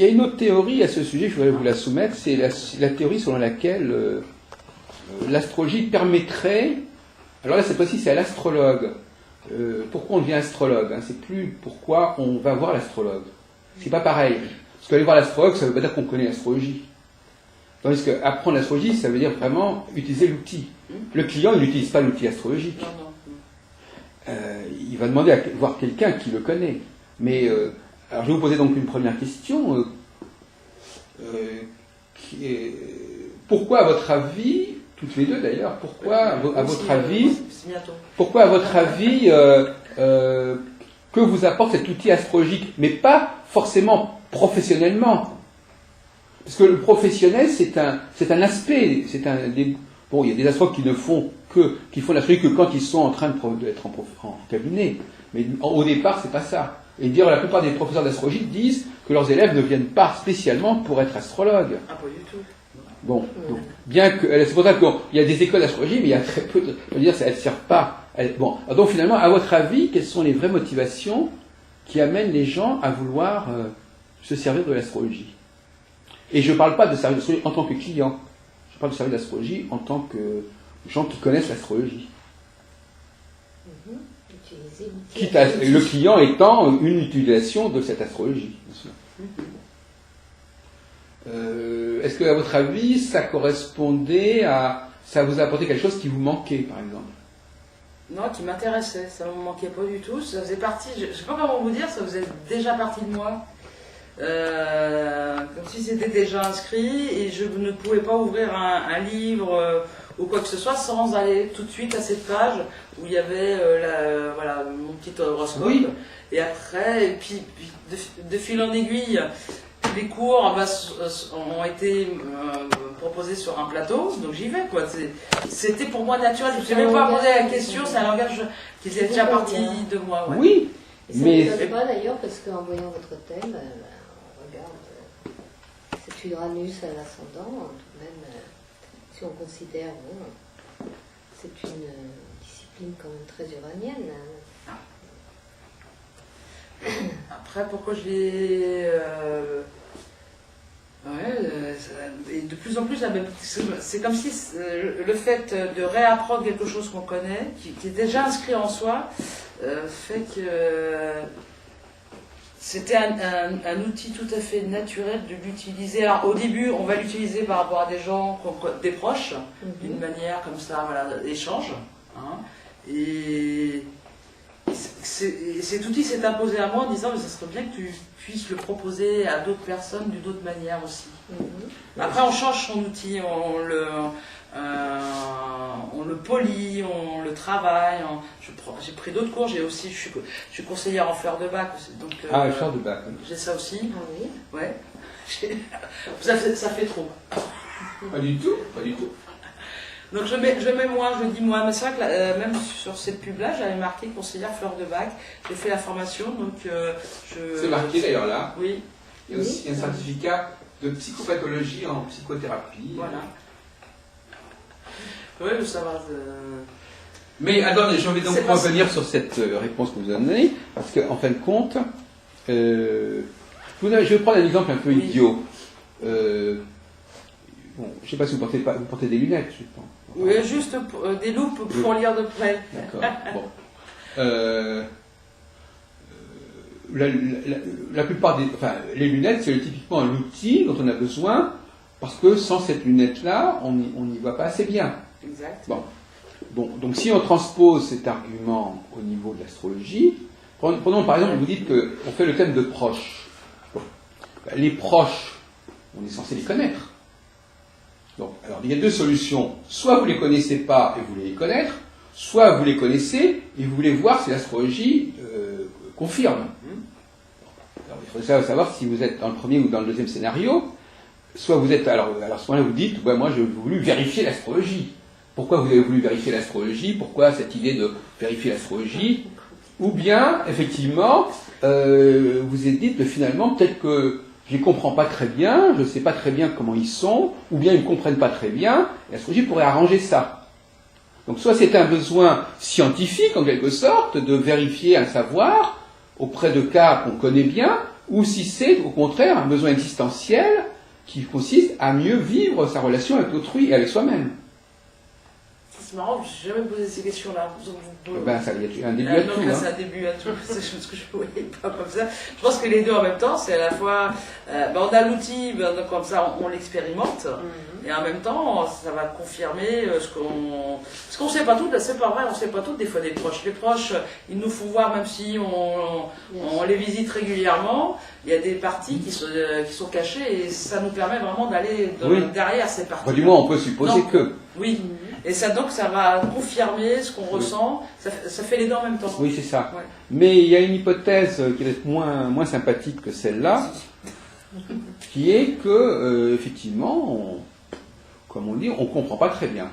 y a une autre théorie à ce sujet, je voudrais vous la soumettre, c'est la théorie selon laquelle l'astrologie permettrait, alors là cette fois-ci c'est à l'astrologue, pourquoi on devient astrologue, hein, c'est plus pourquoi on va voir l'astrologue. C'est pas pareil. Parce qu'aller voir l'astrologue, ça ne veut pas dire qu'on connaît l'astrologie. Tandis qu'apprendre l'astrologie, ça veut dire vraiment utiliser l'outil. Le client, il n'utilise pas l'outil astrologique. Il va demander à voir quelqu'un qui le connaît. Mais, alors je vais vous poser donc une première question. Pourquoi, à votre avis, toutes les deux d'ailleurs, pourquoi, à votre avis, que vous apporte cet outil astrologique, mais pas forcément professionnellement? Parce que le professionnel, c'est un aspect, bon, il y a des astrologues qui font l'astrologie que quand ils sont en train d'être en cabinet. Mais au départ, c'est pas ça. Et dire la plupart des professeurs d'astrologie disent que leurs élèves ne viennent pas spécialement pour être astrologues. Ah, pas du tout. Bon, donc, bien que, c'est pour ça qu'il y a des écoles d'astrologie, mais il y a très peu de, je veux dire, elles ne servent pas. Bon, donc finalement, à votre avis, quelles sont les vraies motivations qui amènent les gens à vouloir se servir de l'astrologie? Et je ne parle pas de servir d'astrologie en tant que client, je parle de servir d'astrologie en tant que gens qui connaissent l'astrologie. Le client étant une utilisation de cette astrologie, bien sûr. Est-ce que, à votre avis, ça correspondait à... ça vous a apporté quelque chose qui vous manquait, par exemple? Non, qui m'intéressait, ça ne me manquait pas du tout. Ça faisait partie, je ne sais pas comment vous dire, ça faisait déjà partie de moi. Comme si c'était déjà inscrit, et je ne pouvais pas ouvrir un livre ou quoi que ce soit sans aller tout de suite à cette page où il y avait voilà, mon petit horoscope. Oui. Et après, et puis de fil en aiguille, les cours ont été proposés sur un plateau, donc j'y vais, quoi. C'était pour moi naturel. Je ne me suis même pas posé la question, c'est un langage qui était déjà parti de moi. Ouais. Oui. Et ça ne m'étonne pas d'ailleurs, parce qu'en voyant votre thème, on regarde cet Uranus à l'ascendant, tout de même, si on considère, bon, c'est une discipline quand même très uranienne. Après, pourquoi je l'ai... et de plus en plus, c'est comme si le fait de réapprendre quelque chose qu'on connaît, qui est déjà inscrit en soi, fait que c'était un outil tout à fait naturel de l'utiliser. Alors au début, on va l'utiliser par rapport à des gens, des proches, d'une manière comme ça, voilà, d'échange. Hein, et cet outil s'est imposé à moi en disant, mais ça serait bien que tu puisses le proposer à d'autres personnes d'une autre manière aussi. Après, on change son outil, on le polit, on le travaille. J'ai pris d'autres cours, je suis conseillère en fleurs de bac. Donc, fleurs de bac. J'ai ça aussi. Ah oui. Ouais. Ça fait trop. Pas du tout, pas du tout. Donc je mets moi, je dis moi, mais c'est vrai que même sur cette pub-là, j'avais marqué conseillère fleur de bac. J'ai fait la formation, donc C'est marqué d'ailleurs là. Oui. Il y a aussi un certificat de psychopathologie en psychothérapie. Voilà. Oui, je sais pas. Mais attendez, je vais donc revenir sur cette réponse que vous avez donnée, parce qu'en fin de compte, je vais prendre un exemple un peu idiot. Bon, je ne sais pas si vous portez des lunettes, je pense. Oui, juste des loupes pour lire de près. D'accord. Bon. La plupart les lunettes, c'est typiquement un outil dont on a besoin, parce que sans cette lunette-là, on n'y voit pas assez bien. Exact. Bon, donc si on transpose cet argument au niveau de l'astrologie, prenons par exemple, vous dites qu'on fait le thème de proches. Bon. Les proches, on est censé les connaître. Donc, alors, il y a deux solutions. Soit vous ne les connaissez pas et vous voulez les connaître, soit vous les connaissez et vous voulez voir si l'astrologie confirme. Alors, il faut savoir si vous êtes dans le premier ou dans le deuxième scénario. Soit vous êtes... Alors à ce moment-là, vous dites, ouais, moi, j'ai voulu vérifier l'astrologie. Pourquoi vous avez voulu vérifier l'astrologie? Pourquoi cette idée de vérifier l'astrologie? Ou bien, effectivement, vous êtes dit, finalement, peut-être que je ne les comprends pas très bien, je ne sais pas très bien comment ils sont, ou bien ils ne me comprennent pas très bien, et l'astrologie pourrait arranger ça. Donc soit c'est un besoin scientifique, en quelque sorte, de vérifier un savoir auprès de cas qu'on connaît bien, ou si c'est au contraire un besoin existentiel qui consiste à mieux vivre sa relation avec autrui et avec soi-même. C'est marrant, je n'ai jamais posé ces questions-là. Ben, ça, il y a un début à tout. Là, c'est un début à tout. C'est chose que je ne voyais pas comme ça. Je pense que les deux en même temps, c'est à la fois. On a l'outil, donc comme ça, on l'expérimente. Et en même temps, ça va confirmer ce qu'on. Parce qu'on ne sait pas tout, c'est pas vrai, on ne sait pas tout. Des fois, des proches. Les proches, ils nous font voir, même si on les visite régulièrement, il y a des parties qui sont cachées et ça nous permet vraiment d'aller derrière ces parties. Du moins, on peut supposer que. Oui. Et ça, donc, ça va confirmer ce qu'on ressent. Ça fait les deux en même temps. Oui, c'est ça. Ouais. Mais il y a une hypothèse qui est moins sympathique que celle-là, qui est que, effectivement, comme on dit, on ne comprend pas très bien.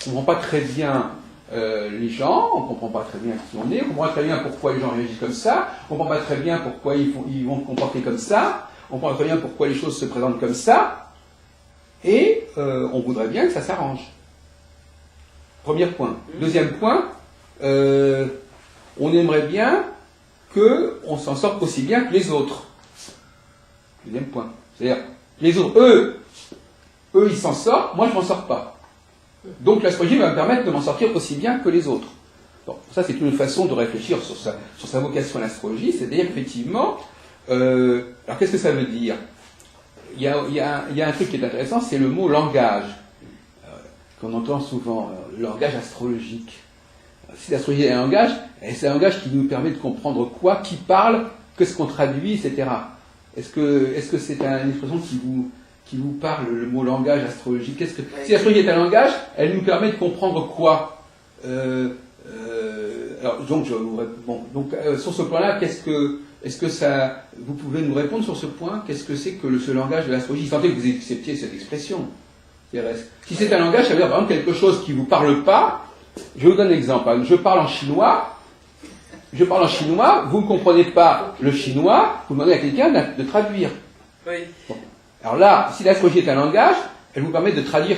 On ne comprend pas très bien les gens, on ne comprend pas très bien qui on est, on ne comprend pas très bien pourquoi les gens réagissent comme ça, on ne comprend pas très bien pourquoi ils vont se comporter comme ça, on ne comprend pas très bien pourquoi les choses se présentent comme ça, et on voudrait bien que ça s'arrange. Premier point. Deuxième point, on aimerait bien qu'on s'en sorte aussi bien que les autres. Deuxième point. C'est-à-dire, les autres, eux, ils s'en sortent, moi je m'en sors pas. Donc l'astrologie va me permettre de m'en sortir aussi bien que les autres. Bon, ça c'est une façon de réfléchir sur sa vocation à l'astrologie, c'est-à-dire effectivement, alors qu'est-ce que ça veut dire ? Il y a un truc qui est intéressant, c'est le mot langage. Qu'on entend souvent, le langage astrologique. Si l'astrologie est un langage, c'est un langage qui nous permet de comprendre quoi, qui parle, qu'est-ce qu'on traduit, etc. Est-ce que c'est une expression qui vous parle, le mot langage astrologique? Si l'astrologie est un langage, elle nous permet de comprendre quoi? Alors, donc, sur ce point-là, est-ce que ça, vous pouvez nous répondre sur ce point? Qu'est-ce que c'est que ce langage de l'astrologie? Tant que vous acceptiez cette expression. Si c'est un langage, ça veut dire par exemple quelque chose qui ne vous parle pas. Je vous donne un exemple. Je parle en chinois, vous ne comprenez pas le chinois, vous demandez à quelqu'un de traduire. Oui. Bon. Alors là, si l'astrologie est un langage, elle vous permet de traduire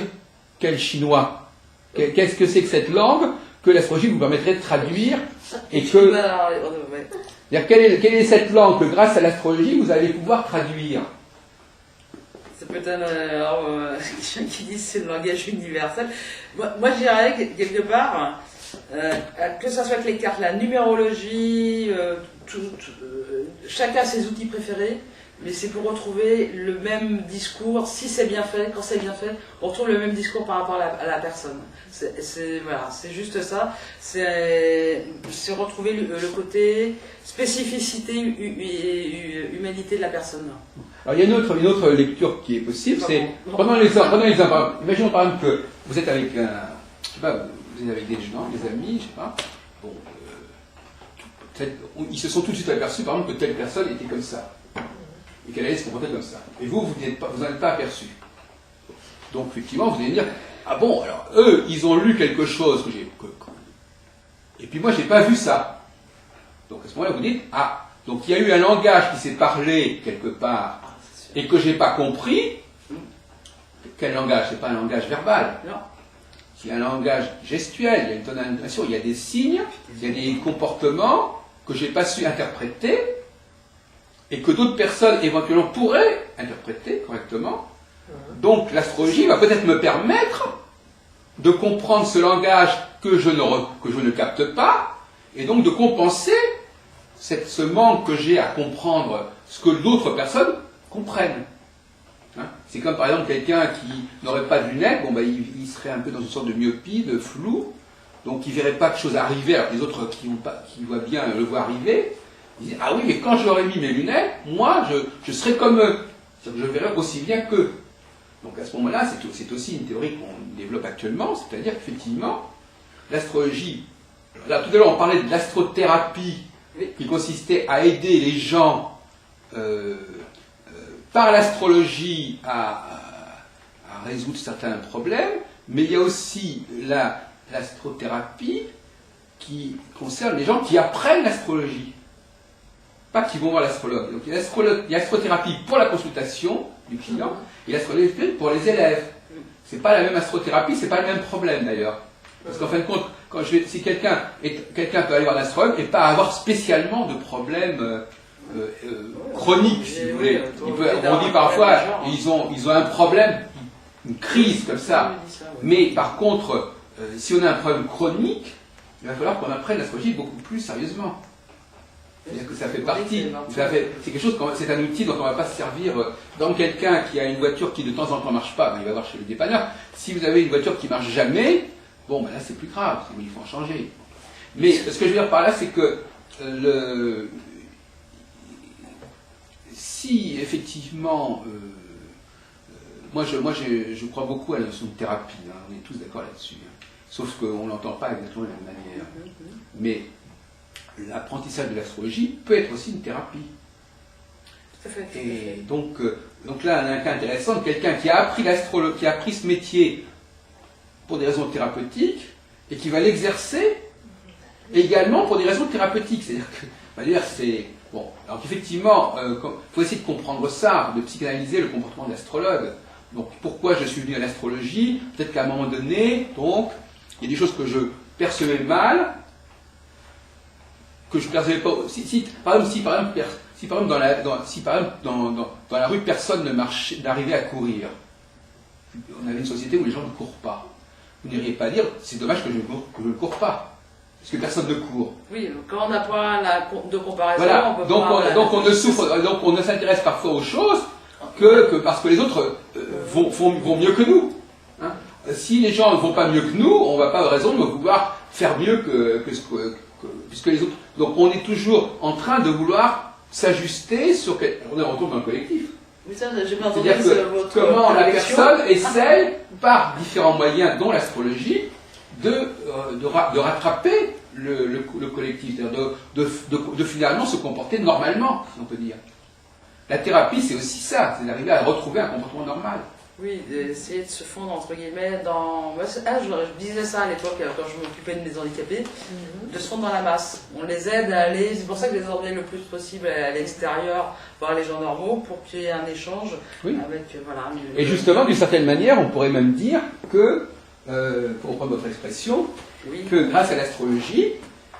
quel chinois? Qu'est-ce que c'est que cette langue que l'astrologie vous permettrait de traduire et que... Quelle est cette langue que grâce à l'astrologie vous allez pouvoir traduire? C'est peut-être quelqu'un qui dit que c'est le langage universel. Moi je dirais quelque part, que ce soit avec les cartes, la numérologie, chacun a ses outils préférés, mais c'est pour retrouver le même discours, si c'est bien fait, quand c'est bien fait, on retrouve le même discours par rapport à la personne. C'est juste ça, c'est retrouver le côté spécificité, humanité de la personne. Alors il y a une autre lecture qui est possible, c'est, prenons l'exemple, imaginons par exemple que vous êtes avec des gens, des amis, je sais pas, bon, ils se sont tout de suite aperçus par exemple que telle personne était comme ça, et qu'elle allait se comporter comme ça. Et vous n'en êtes pas aperçu. Donc effectivement, vous allez dire, ah bon, alors eux, ils ont lu quelque chose et puis moi j'ai pas vu ça. Donc à ce moment-là, vous dites, ah, donc il y a eu un langage qui s'est parlé quelque part, et que j'ai pas compris. Quel langage? C'est pas un langage verbal. Non. C'est un langage gestuel, il y a une tonation, il y a des signes, il y a des comportements que j'ai pas su interpréter, et que d'autres personnes éventuellement pourraient interpréter correctement. Donc l'astrologie va peut-être me permettre de comprendre ce langage que je ne capte pas, et donc de compenser ce manque que j'ai à comprendre ce que d'autres personnes comprennent. Hein? C'est comme par exemple quelqu'un qui n'aurait pas de lunettes, il serait un peu dans une sorte de myopie, de flou, donc il ne verrait pas de choses arriver, alors que les autres qui voient bien le voient arriver. Ils disent, ah oui, mais quand j'aurais mis mes lunettes, moi, je serais comme eux. C'est-à-dire que je verrais aussi bien qu'eux. Donc à ce moment-là, c'est aussi une théorie qu'on développe actuellement, c'est-à-dire qu'effectivement, l'astrologie, là tout à l'heure on parlait de l'astrothérapie, qui consistait à aider les gens par l'astrologie à résoudre certains problèmes, mais il y a aussi l'astrothérapie qui concerne les gens qui apprennent l'astrologie, pas qui vont voir l'astrologue. Donc il y a l'astrothérapie pour la consultation du client et l'astrologie pour les élèves. C'est pas la même astrothérapie, c'est pas le même problème d'ailleurs. Parce qu'en fin de compte, si quelqu'un peut aller voir l'astrologue et pas avoir spécialement de problème chronique, si vous voulez. On dit parfois, ils ont un problème, une crise comme ça. Mais par contre, si on a un problème chronique, il va falloir qu'on apprenne l'astrologie beaucoup plus sérieusement. C'est-à-dire que ça fait partie, c'est quelque chose, c'est un outil dont on ne va pas se servir. Dans quelqu'un qui a une voiture qui de temps en temps ne marche pas, ben, il va voir chez le dépanneur. Si vous avez une voiture qui ne marche jamais, bon, ben là c'est plus grave, il faut en changer. Mais ce que je veux dire par là, c'est que si effectivement, moi je crois beaucoup à la notion de thérapie, hein, on est tous d'accord là-dessus, hein, sauf qu'on ne l'entend pas exactement de la même manière. Mais l'apprentissage de l'astrologie peut être aussi une thérapie. Tout à fait. Et donc là, on a un cas intéressant de quelqu'un qui a appris ce métier pour des raisons thérapeutiques et qui va l'exercer également pour des raisons thérapeutiques. C'est-à-dire que, c'est bon. Alors qu'effectivement, il faut essayer de comprendre ça, de psychanalyser le comportement de l'astrologue. Donc, pourquoi je suis venu à l'astrologie? Peut-être qu'à un moment donné, donc, il y a des choses que je percevais mal, que je ne percevais pas. Par exemple, dans la rue, personne n'arrivait à courir. On avait une société où les gens ne courent pas. Vous n'iriez pas dire, c'est dommage que je ne cours pas, parce que personne ne court. Oui, quand on n'a pas de comparaison, voilà. on peut donc on ne souffre, donc on ne s'intéresse parfois aux choses que parce que les autres vont mieux que nous. Hein. Si les gens ne vont pas mieux que nous, on ne va pas avoir raison de vouloir faire mieux puisque les autres. Donc on est toujours en train de vouloir s'ajuster sur. On est retourné dans le collectif. Oui, ça, j'ai bien entendu. C'est-à-dire que comment la personne essaye, par différents moyens, dont l'astrologie, de rattraper le collectif, c'est-à-dire de finalement se comporter normalement, si on peut dire. La thérapie, c'est aussi ça, c'est d'arriver à retrouver un comportement normal. Oui, d'essayer de se fondre, entre guillemets, dans... je disais ça à l'époque, quand je m'occupais de mes handicapés, de se fondre dans la masse. On les aide à aller... C'est pour ça que je les emmène le plus possible à l'extérieur, voir les gens normaux, pour qu'il y ait un échange avec... Voilà, et justement, d'une certaine manière, on pourrait même dire que, pour reprendre votre expression, que grâce à l'astrologie,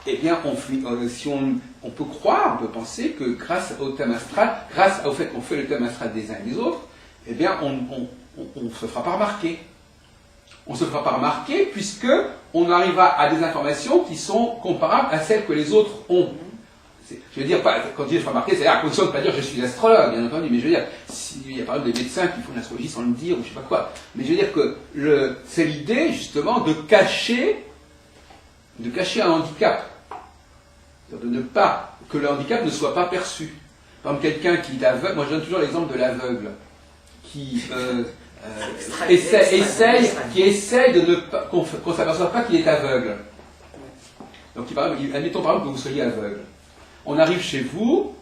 eh bien, on peut croire, on peut penser que grâce au thème astral, grâce au fait qu'on fait le thème astral des uns et des autres, eh bien, on ne se fera pas remarquer. On ne se fera pas remarquer puisque on arrivera à des informations qui sont comparables à celles que les autres ont. Je veux dire, quand je dis je ferai remarquer, c'est à condition de ne pas dire je suis astrologue, bien entendu, mais je veux dire, il y a par exemple des médecins qui font de l'astrologie sans le dire, ou je ne sais pas quoi. Mais je veux dire que c'est l'idée, justement, de cacher un handicap. De ne pas, que le handicap ne soit pas perçu. Par exemple, quelqu'un qui est aveugle, moi je donne toujours l'exemple de l'aveugle, qui essaye de ne pas, qu'on ne s'aperçoive pas qu'il est aveugle. Donc, admettons par exemple que vous soyez aveugle. On arrive chez vous,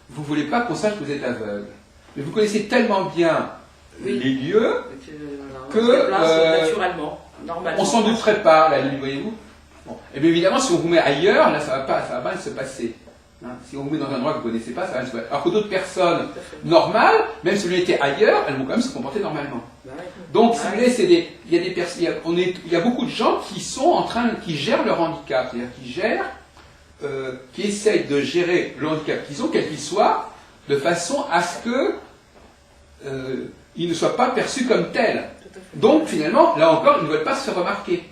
vous ne voulez pas qu'on sache que vous êtes aveugle. Mais vous connaissez tellement bien les lieux que naturellement, normalement. On s'en douterait pas, la limite, voyez-vous. Bon. Et bien évidemment, si on vous met ailleurs, là, ça va pas se passer. Hein, si on vous met dans un endroit que vous ne connaissez pas, ça va se passer. Alors que d'autres personnes normales, même si vous étiez ailleurs, elles vont quand même se comporter normalement. Donc, si vous voulez, il y a beaucoup de gens qui gèrent leur handicap, c'est-à-dire qui essayent de gérer le handicap qu'ils ont, quel qu'il soit, de façon à ce que il ne soit pas perçu comme tel. Donc, finalement, là encore, ils ne veulent pas se faire remarquer.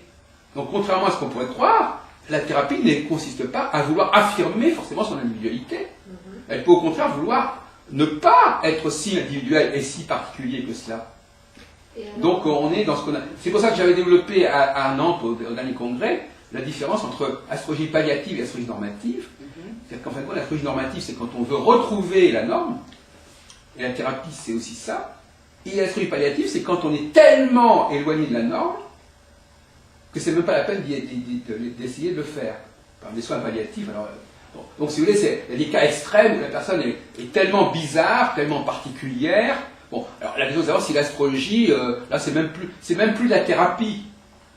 Donc, contrairement à ce qu'on pourrait croire, la thérapie ne consiste pas à vouloir affirmer forcément son individualité. Elle peut au contraire vouloir ne pas être si individuel et si particulier que cela. Donc, on est dans ce qu'on a... C'est pour ça que j'avais développé à Nantes, au dernier congrès, la différence entre astrologie palliative et astrologie normative. C'est-à-dire qu'en fait, l'astrologie normative, c'est quand on veut retrouver la norme, et la thérapie, c'est aussi ça. Et l'astrologie palliative, c'est quand on est tellement éloigné de la norme que c'est même pas la peine d'essayer de le faire. Par des soins palliatifs, alors... Bon. Donc, si vous voulez, il y a des cas extrêmes où la personne est tellement bizarre, tellement particulière. Bon, alors la question de savoir si l'astrologie, là, c'est même plus de la thérapie,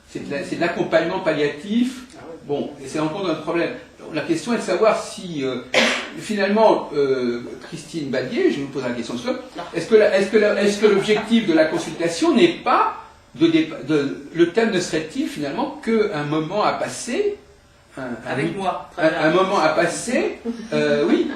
c'est de l'accompagnement palliatif. Bon, et c'est encore un problème. La question est de savoir si, finalement, Christine Badier, je vous pose la question est-ce que l'objectif de la consultation n'est pas le thème ne serait-il finalement qu'un moment à passer avec moi. Un moment à passer, oui,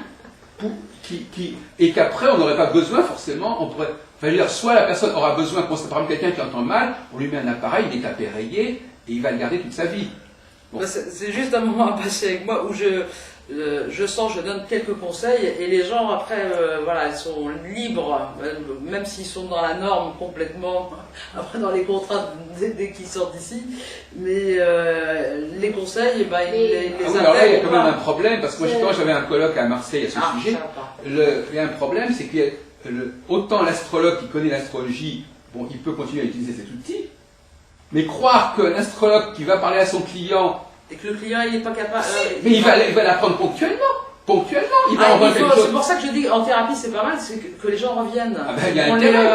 et qu'après on n'aurait pas besoin forcément, on pourrait, enfin, je veux dire, soit la personne aura besoin, par exemple quelqu'un qui entend mal, on lui met un appareil, il est appareillé et il va le garder toute sa vie. Bon. C'est juste un moment à passer avec moi où je donne quelques conseils et les gens après, voilà, ils sont libres, même s'ils sont dans la norme complètement, après dans les contrats dès qu'ils sortent d'ici, mais les conseils, bah, ils les intègrent. Alors là, il y a quand même un problème, parce que moi justement j'avais un colloque à Marseille à ce sujet. Il y a un problème, c'est qu'il y a autant l'astrologue qui connaît l'astrologie, bon, il peut continuer à utiliser cet outil, mais croire qu'un astrologue qui va parler à son client et que le client il n'est pas capable. Mais il va l'apprendre ponctuellement. Il va envoyer quelque chose. C'est pour ça que je dis en thérapie c'est pas mal, c'est que les gens reviennent. Ah ben, il y a intérêt.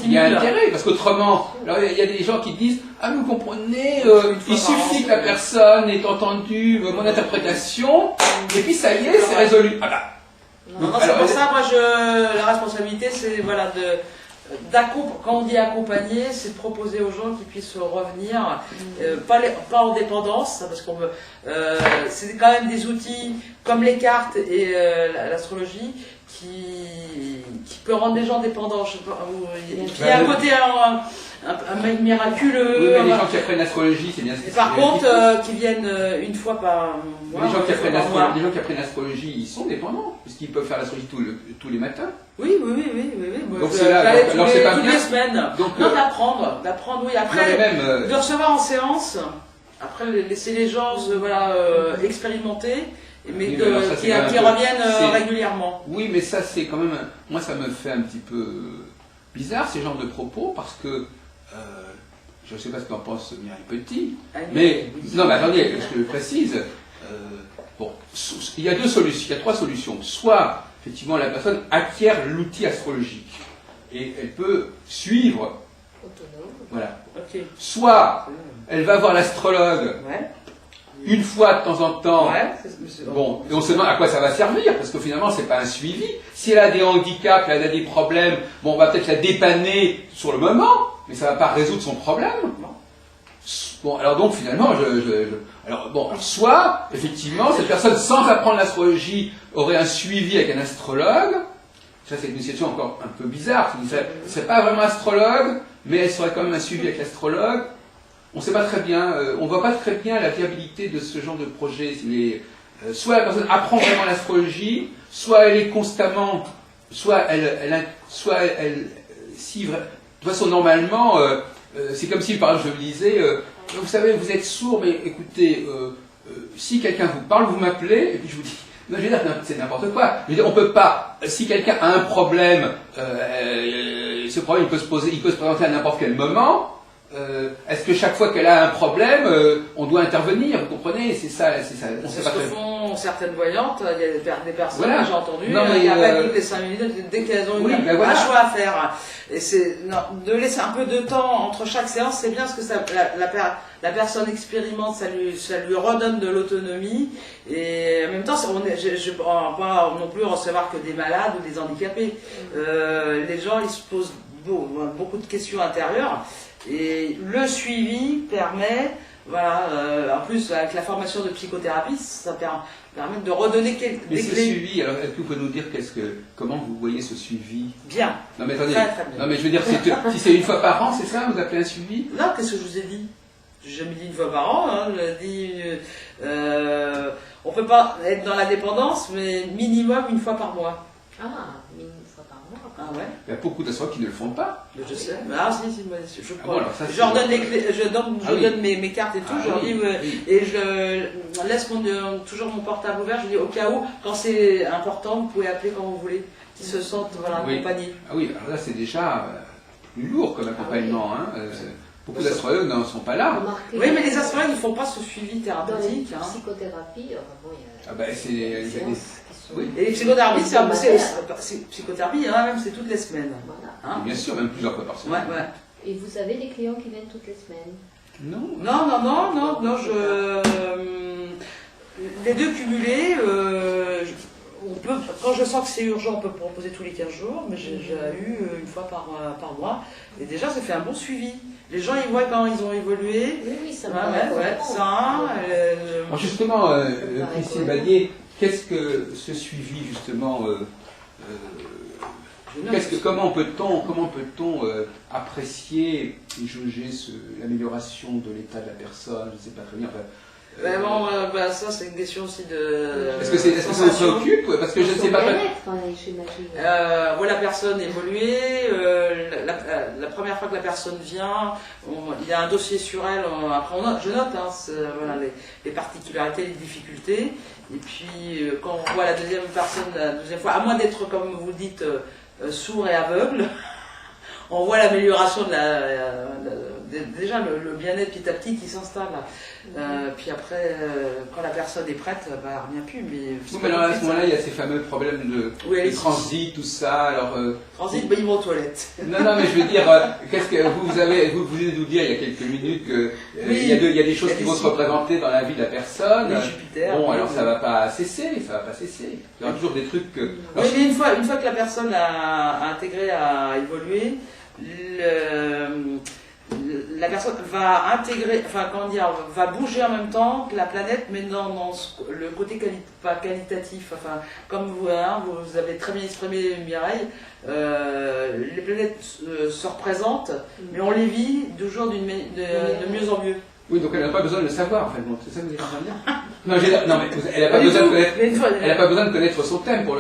Il y a intérêt, parce qu'autrement, alors il y a des gens qui disent ah vous comprenez, il suffit que la personne ait entendu mon interprétation, et puis ça y est, c'est résolu. Ah bah. Non, c'est pour ça, moi la responsabilité c'est voilà quand on dit accompagner, c'est de proposer aux gens qui puissent revenir, pas en dépendance, parce qu'on veut. C'est quand même des outils comme les cartes et l'astrologie qui peut rendre les gens dépendants. Je sais pas, il y a un côté un miraculeux. Oui, mais les gens qui apprennent l'astrologie, c'est bien ce que par contre, qui viennent une fois par mois. Les gens qui apprennent l'astrologie, ils sont dépendants, puisqu'ils peuvent faire l'astrologie tous les matins. Oui. Donc c'est là, alors c'est pas toutes bien. les semaines. Donc, non, d'apprendre, oui. Après, même, de recevoir en séance, après laisser les gens expérimenter, mais oui, qui reviennent régulièrement. Oui, mais ça c'est quand même, moi ça me fait un petit peu bizarre ces genres de propos, parce que je ne sais pas ce qu'en pense Mireille Petit, mais non, mais attendez, je le précise. Bon, il y a trois solutions. Soit effectivement la personne acquiert l'outil astrologique et elle peut suivre. Autonome. Voilà. Okay. Soit elle va voir l'astrologue une fois de temps en temps. Bon, et on se demande à quoi ça va servir, parce que finalement c'est pas un suivi. Si elle a des handicaps, elle a des problèmes, bon, on va peut-être la dépanner sur le moment, mais ça va pas résoudre son problème. Bon, alors donc finalement, alors soit effectivement cette personne sans apprendre l'astrologie aurait un suivi avec un astrologue. Ça c'est une situation encore un peu bizarre. C'est pas vraiment astrologue, mais elle serait quand même un suivi avec l'astrologue. On ne sait pas très bien, on voit pas très bien la viabilité de ce genre de projet. Soit la personne apprend vraiment l'astrologie, soit elle est constamment, soit si de toute façon normalement, c'est comme si par exemple je me disais, vous savez, vous êtes sourd, mais écoutez, si quelqu'un vous parle, vous m'appelez, et puis je vous dis, non, je veux dire, c'est n'importe quoi. Je veux dire, on peut pas, si quelqu'un a un problème, ce problème il peut se présenter à n'importe quel moment. Est-ce que chaque fois qu'elle a un problème, on doit intervenir? Vous comprenez? C'est ça. On sait pas ce que font certaines voyantes. Il y a des personnes, voilà. J'ai entendu, il n'y a pas toutes les 5 minutes, dès qu'elles ont un choix à faire. Et de laisser un peu de temps entre chaque séance, c'est bien parce que la personne expérimente, ça lui redonne de l'autonomie. Et en même temps, je ne peux pas non plus recevoir que des malades ou des handicapés. Les gens, ils se posent beaucoup de questions intérieures. Et le suivi permet, voilà, en plus avec la formation de psychothérapie, ça permet de redonner des clés. Mais ce clés. Suivi, alors est-ce que vous pouvez nous dire comment vous voyez ce suivi? Bien. Non mais attendez, très bien. Non mais je veux dire, si c'est une fois par an, c'est ça, vous appelez un suivi? Non, qu'est-ce que je vous ai dit? J'ai jamais dit une fois par an, hein, je dis, on peut pas être dans la dépendance, mais minimum une fois par mois. Ah, une fois par mois. Ah ouais. Il y a beaucoup d'astrologues qui ne le font pas. Je sais. Si, je crois. Bon, ça, je leur donne les clés, je donne mes cartes et tout, je leur dis, et je laisse toujours mon portable ouvert, je dis au cas où, quand c'est important, vous pouvez appeler quand vous voulez, qu'ils se sentent accompagnés. Ah oui, alors là c'est déjà plus lourd comme accompagnement. Beaucoup d'astrologues n'en sont pas là. Oui, mais les astrologues ne font pas ce suivi thérapeutique. Dans la psychothérapie, il y a oui. Et les psychothérapies, c'est psychothérapie, même c'est toutes les semaines. Voilà. Hein, bien sûr, même plusieurs fois par semaine. Ouais. Et vous avez des clients qui viennent toutes les semaines? Non, les deux cumulés, quand je sens que c'est urgent, on peut proposer tous les 15 jours, mais j'ai déjà eu une fois par mois. Et déjà, ça fait un bon suivi. Les gens, ils voient quand ils ont évolué. Oui, ça va. Alors justement, Christine Valier, qu'est-ce que ce suivi, justement, comment peut-on apprécier et jauger l'amélioration de l'état de la personne? Je ne sais pas très bien. Enfin, ça c'est une question aussi de. Est-ce que ça vous préoccupe? Parce que je ne sais pas. Voit la personne évoluer. La première fois que la personne vient, il y a un dossier sur elle. Après, je note voilà, les particularités, les difficultés. Et puis, quand on voit la deuxième personne, la deuxième fois, à moins d'être, comme vous dites, sourd et aveugle, on voit l'amélioration déjà le bien-être petit à petit qui s'installe. Puis après, quand la personne est prête, elle ne revient plus. Mais alors, à ce moment-là, il y a ces fameux problèmes de transit, tout ça. Alors, transit, ils vont aux toilettes. Non, mais je veux dire, qu'est-ce que vous venez de nous dire il y a quelques minutes qu'il y a des choses qui vont se représenter dans la vie de la personne. Oui, Jupiter. Bon, alors ça ne va pas cesser, Il y aura toujours des trucs que... Oui, mais une fois que la personne a intégré, a évolué, la personne va intégrer, va bouger en même temps que la planète, mais dans le côté pas qualitatif. Enfin, comme vous avez très bien exprimé, Mireille, les planètes se représentent, mais on les vit toujours de mieux en mieux. Oui, donc elle n'a pas besoin de le savoir, en fait. C'est ça que vous êtes en train de dire? Non, mais elle n'a pas besoin de connaître son thème pour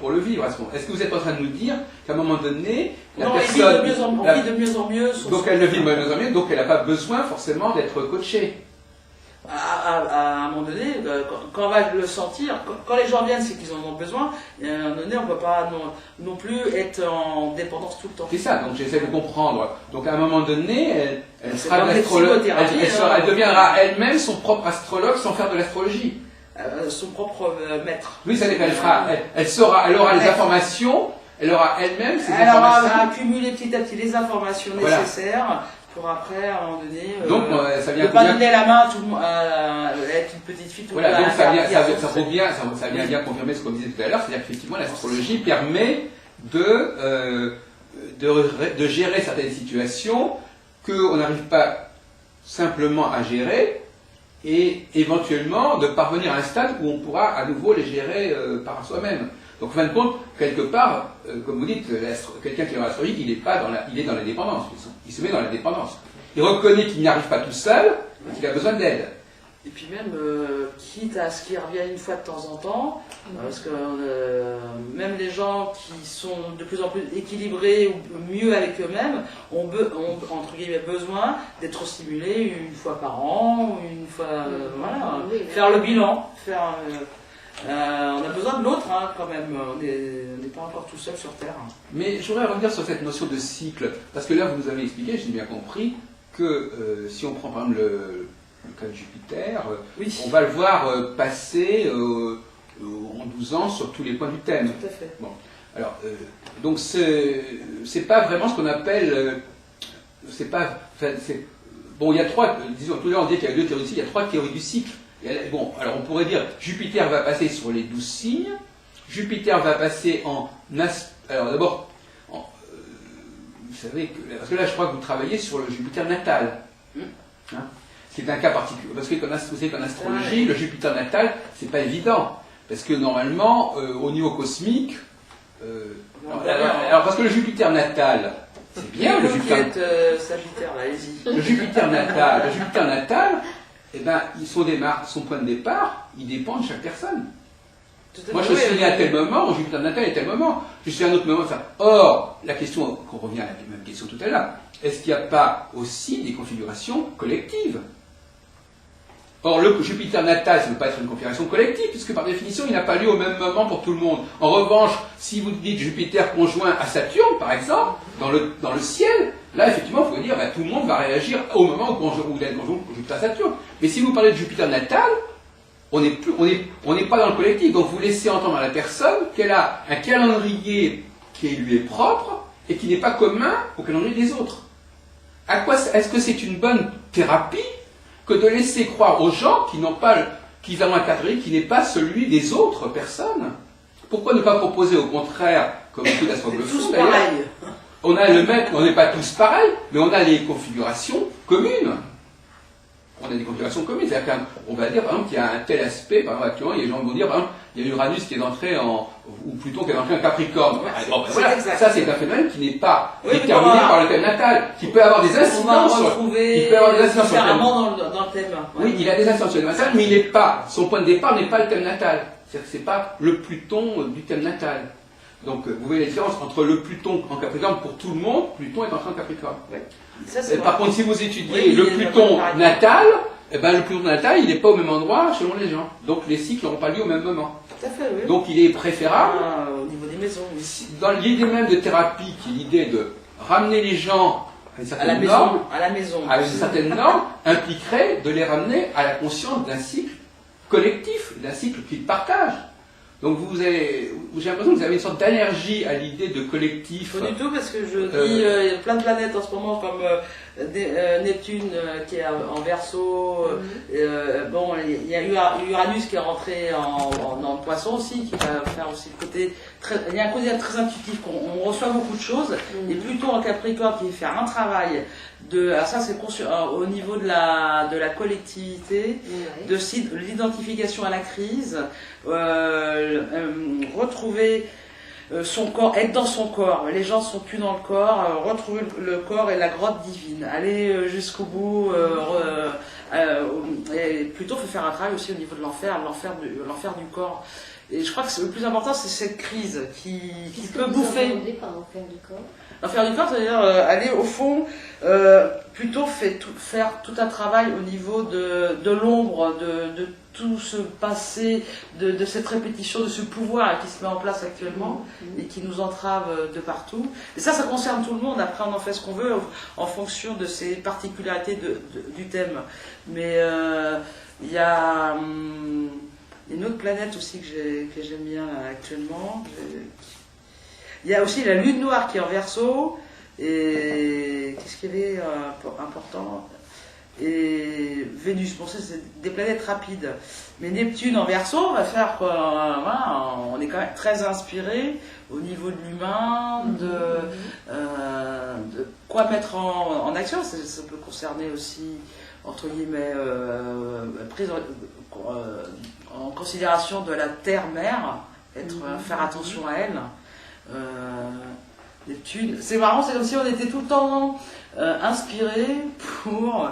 le vivre. Est-ce que vous êtes en train de nous dire qu'à un moment donné, la personne... On vit de mieux en mieux. Donc elle le vit de mieux en mieux, donc elle n'a pas besoin forcément d'être coachée. À un moment donné, quand on va le sentir, quand les gens viennent, c'est qu'ils en ont besoin, et à un moment donné, on ne peut pas non plus être en dépendance tout le temps. C'est ça, donc j'essaie de comprendre. Donc à un moment donné, elle sera de l'astrologue, elle deviendra elle-même son propre astrologue sans faire de l'astrologie. Son propre maître. Oui, ça veut dire elle aura les informations, elle aura elle-même ses informations. Elle aura accumulé petit à petit les informations nécessaires. Pour après, à un moment donné, ça vient ne pas donner la main à être une petite fille. Voilà, donc ça vient bien confirmer ce qu'on disait tout à l'heure, c'est-à-dire qu'effectivement l'astrologie permet de gérer certaines situations qu'on n'arrive pas simplement à gérer et éventuellement de parvenir à un stade où on pourra à nouveau les gérer par soi-même. Donc, en fin de compte, quelque part, comme vous dites, quelqu'un qui est dans l'astrologie, il est dans la dépendance. Il se met dans la dépendance. Il reconnaît qu'il n'y arrive pas tout seul, et qu'il a besoin d'aide. Et puis même, quitte à ce qu'il revienne une fois de temps en temps, parce que même les gens qui sont de plus en plus équilibrés ou mieux avec eux-mêmes ont entre guillemets besoin d'être stimulés une fois par an, une fois, faire le bilan, on a besoin de l'autre quand même, on n'est pas encore tout seul sur Terre. Mais je voudrais revenir sur cette notion de cycle, parce que là vous nous avez expliqué, j'ai bien compris, que si on prend par exemple le cas de Jupiter, on va le voir passer en 12 ans sur tous les points du thème. Tout à fait. Bon. Alors, donc c'est pas vraiment ce qu'on appelle... bon, il y a trois, disons, tout à l'heure on dit qu'il y a deux théories du cycle, il y a trois théories du cycle. Bon, alors on pourrait dire Jupiter va passer sur les 12 signes, Jupiter va passer alors d'abord, vous savez, parce que là je crois que vous travaillez sur le Jupiter natal, c'est un cas particulier, parce que vous savez qu'en astrologie, le Jupiter natal, c'est pas évident, parce que normalement, au niveau cosmique, alors parce que le Jupiter natal, c'est bien le Jupiter... Sagittaire, là, allez-y. Le Jupiter natal, eh ben, son point de départ, il dépend de chaque personne. Moi, je suis né à tel moment, mon Jupiter natal est à tel moment, je suis à un autre moment. Or, la question, qu'on revient à la même question tout à l'heure, est-ce qu'il n'y a pas aussi des configurations collectives? Or, le Jupiter natal, ça ne peut pas être une configuration collective, puisque par définition, il n'a pas lieu au même moment pour tout le monde. En revanche, si vous dites Jupiter conjoint à Saturne, par exemple, dans le ciel, là, effectivement, vous pouvez dire, tout le monde va réagir au moment où il y a une conjonction Jupiter-Saturne. Mais si vous parlez de Jupiter natal, on n'est pas dans le collectif. Donc, vous laissez entendre à la personne qu'elle a un calendrier qui lui est propre et qui n'est pas commun au calendrier des autres. Est-ce que c'est une bonne thérapie que de laisser croire aux gens qu'ils ont un calendrier qui n'est pas celui des autres personnes? Pourquoi ne pas proposer au contraire, comme beaucoup d'astrologues le font d'ailleurs, on a le même, on n'est pas tous pareils, mais on a les configurations communes. On a des configurations communes, c'est-à-dire qu'on va dire par exemple qu'il y a un tel aspect, par exemple actuellement, les gens vont dire par exemple, il y a Uranus qui est entré ou Pluton qui est entré en Capricorne. Ouais, Bon, c'est voilà, exact. ça c'est un phénomène qui n'est pas Oui, déterminé par le thème natal, qui peut avoir des On va incidences sur, retrouver il peut avoir des incidences sur le thème. différemment dans le thème. Ouais. Oui, il a des incidences sur le thème natal, mais il n'est pas, son point de départ n'est pas le thème natal. C'est-à-dire que c'est pas le Pluton du thème natal. Donc vous voyez la différence entre le Pluton en Capricorne pour tout le monde, Pluton est entré en Capricorne. Ouais. Ça, c'est Par vrai. contre, si vous étudiez Oui, le il y a Pluton une variété. natal, eh ben, le Pluton natal, il n'est pas au même endroit selon les gens. Donc les cycles n'auront pas lieu au même moment. Tout à fait, oui. Donc il est préférable, Au niveau des maisons, oui. dans l'idée même de thérapie, qui est l'idée de ramener les gens à une certaine norme, À la maison. à une certaine norme, impliquerait de les ramener à la conscience d'un cycle collectif, d'un cycle qu'ils partagent. Donc j'ai l'impression que vous avez une sorte d'allergie à l'idée de collectif. Pas du tout, parce que je dis, il y a plein de planètes en ce moment, comme Neptune qui est en Verseau. Bon, il y a Uranus qui est rentré en Poisson aussi, qui va faire aussi le côté. Il y a un côté très intuitif, on reçoit beaucoup de choses. Et plutôt en Capricorne qui va faire un travail alors ça c'est au niveau de la collectivité, de l'identification à la crise, retrouver son corps, être dans son corps. Les gens sont plus dans le corps, retrouver le corps et la grotte divine, aller jusqu'au bout. Et plutôt faut faire un travail aussi au niveau de l'enfer du corps. Et je crois que le plus important, c'est cette crise qui peut bouffer. Par l'enfer du corps. L'enfer du corps, c'est-à-dire aller au fond, plutôt faire tout un travail au niveau de l'ombre, de tout ce passé, de cette répétition, de ce pouvoir qui se met en place actuellement et qui nous entrave de partout. Et ça concerne tout le monde. Après, on en fait ce qu'on veut en fonction de ses particularités du thème. Mais il y a une autre planète aussi que j'aime bien actuellement. Il y a aussi la lune noire qui est en Verseau. Et qu'est-ce qu'il y avait important? Et Vénus, bon, ça c'est des planètes rapides. Mais Neptune en Verseau va faire quoi? Voilà, on est quand même très inspiré au niveau de l'humain, de quoi mettre en action. Ça peut concerner aussi, entre guillemets, prise en considération de la terre-mère, faire attention à elle. Neptune, c'est marrant, c'est comme si on était tout le temps inspiré pour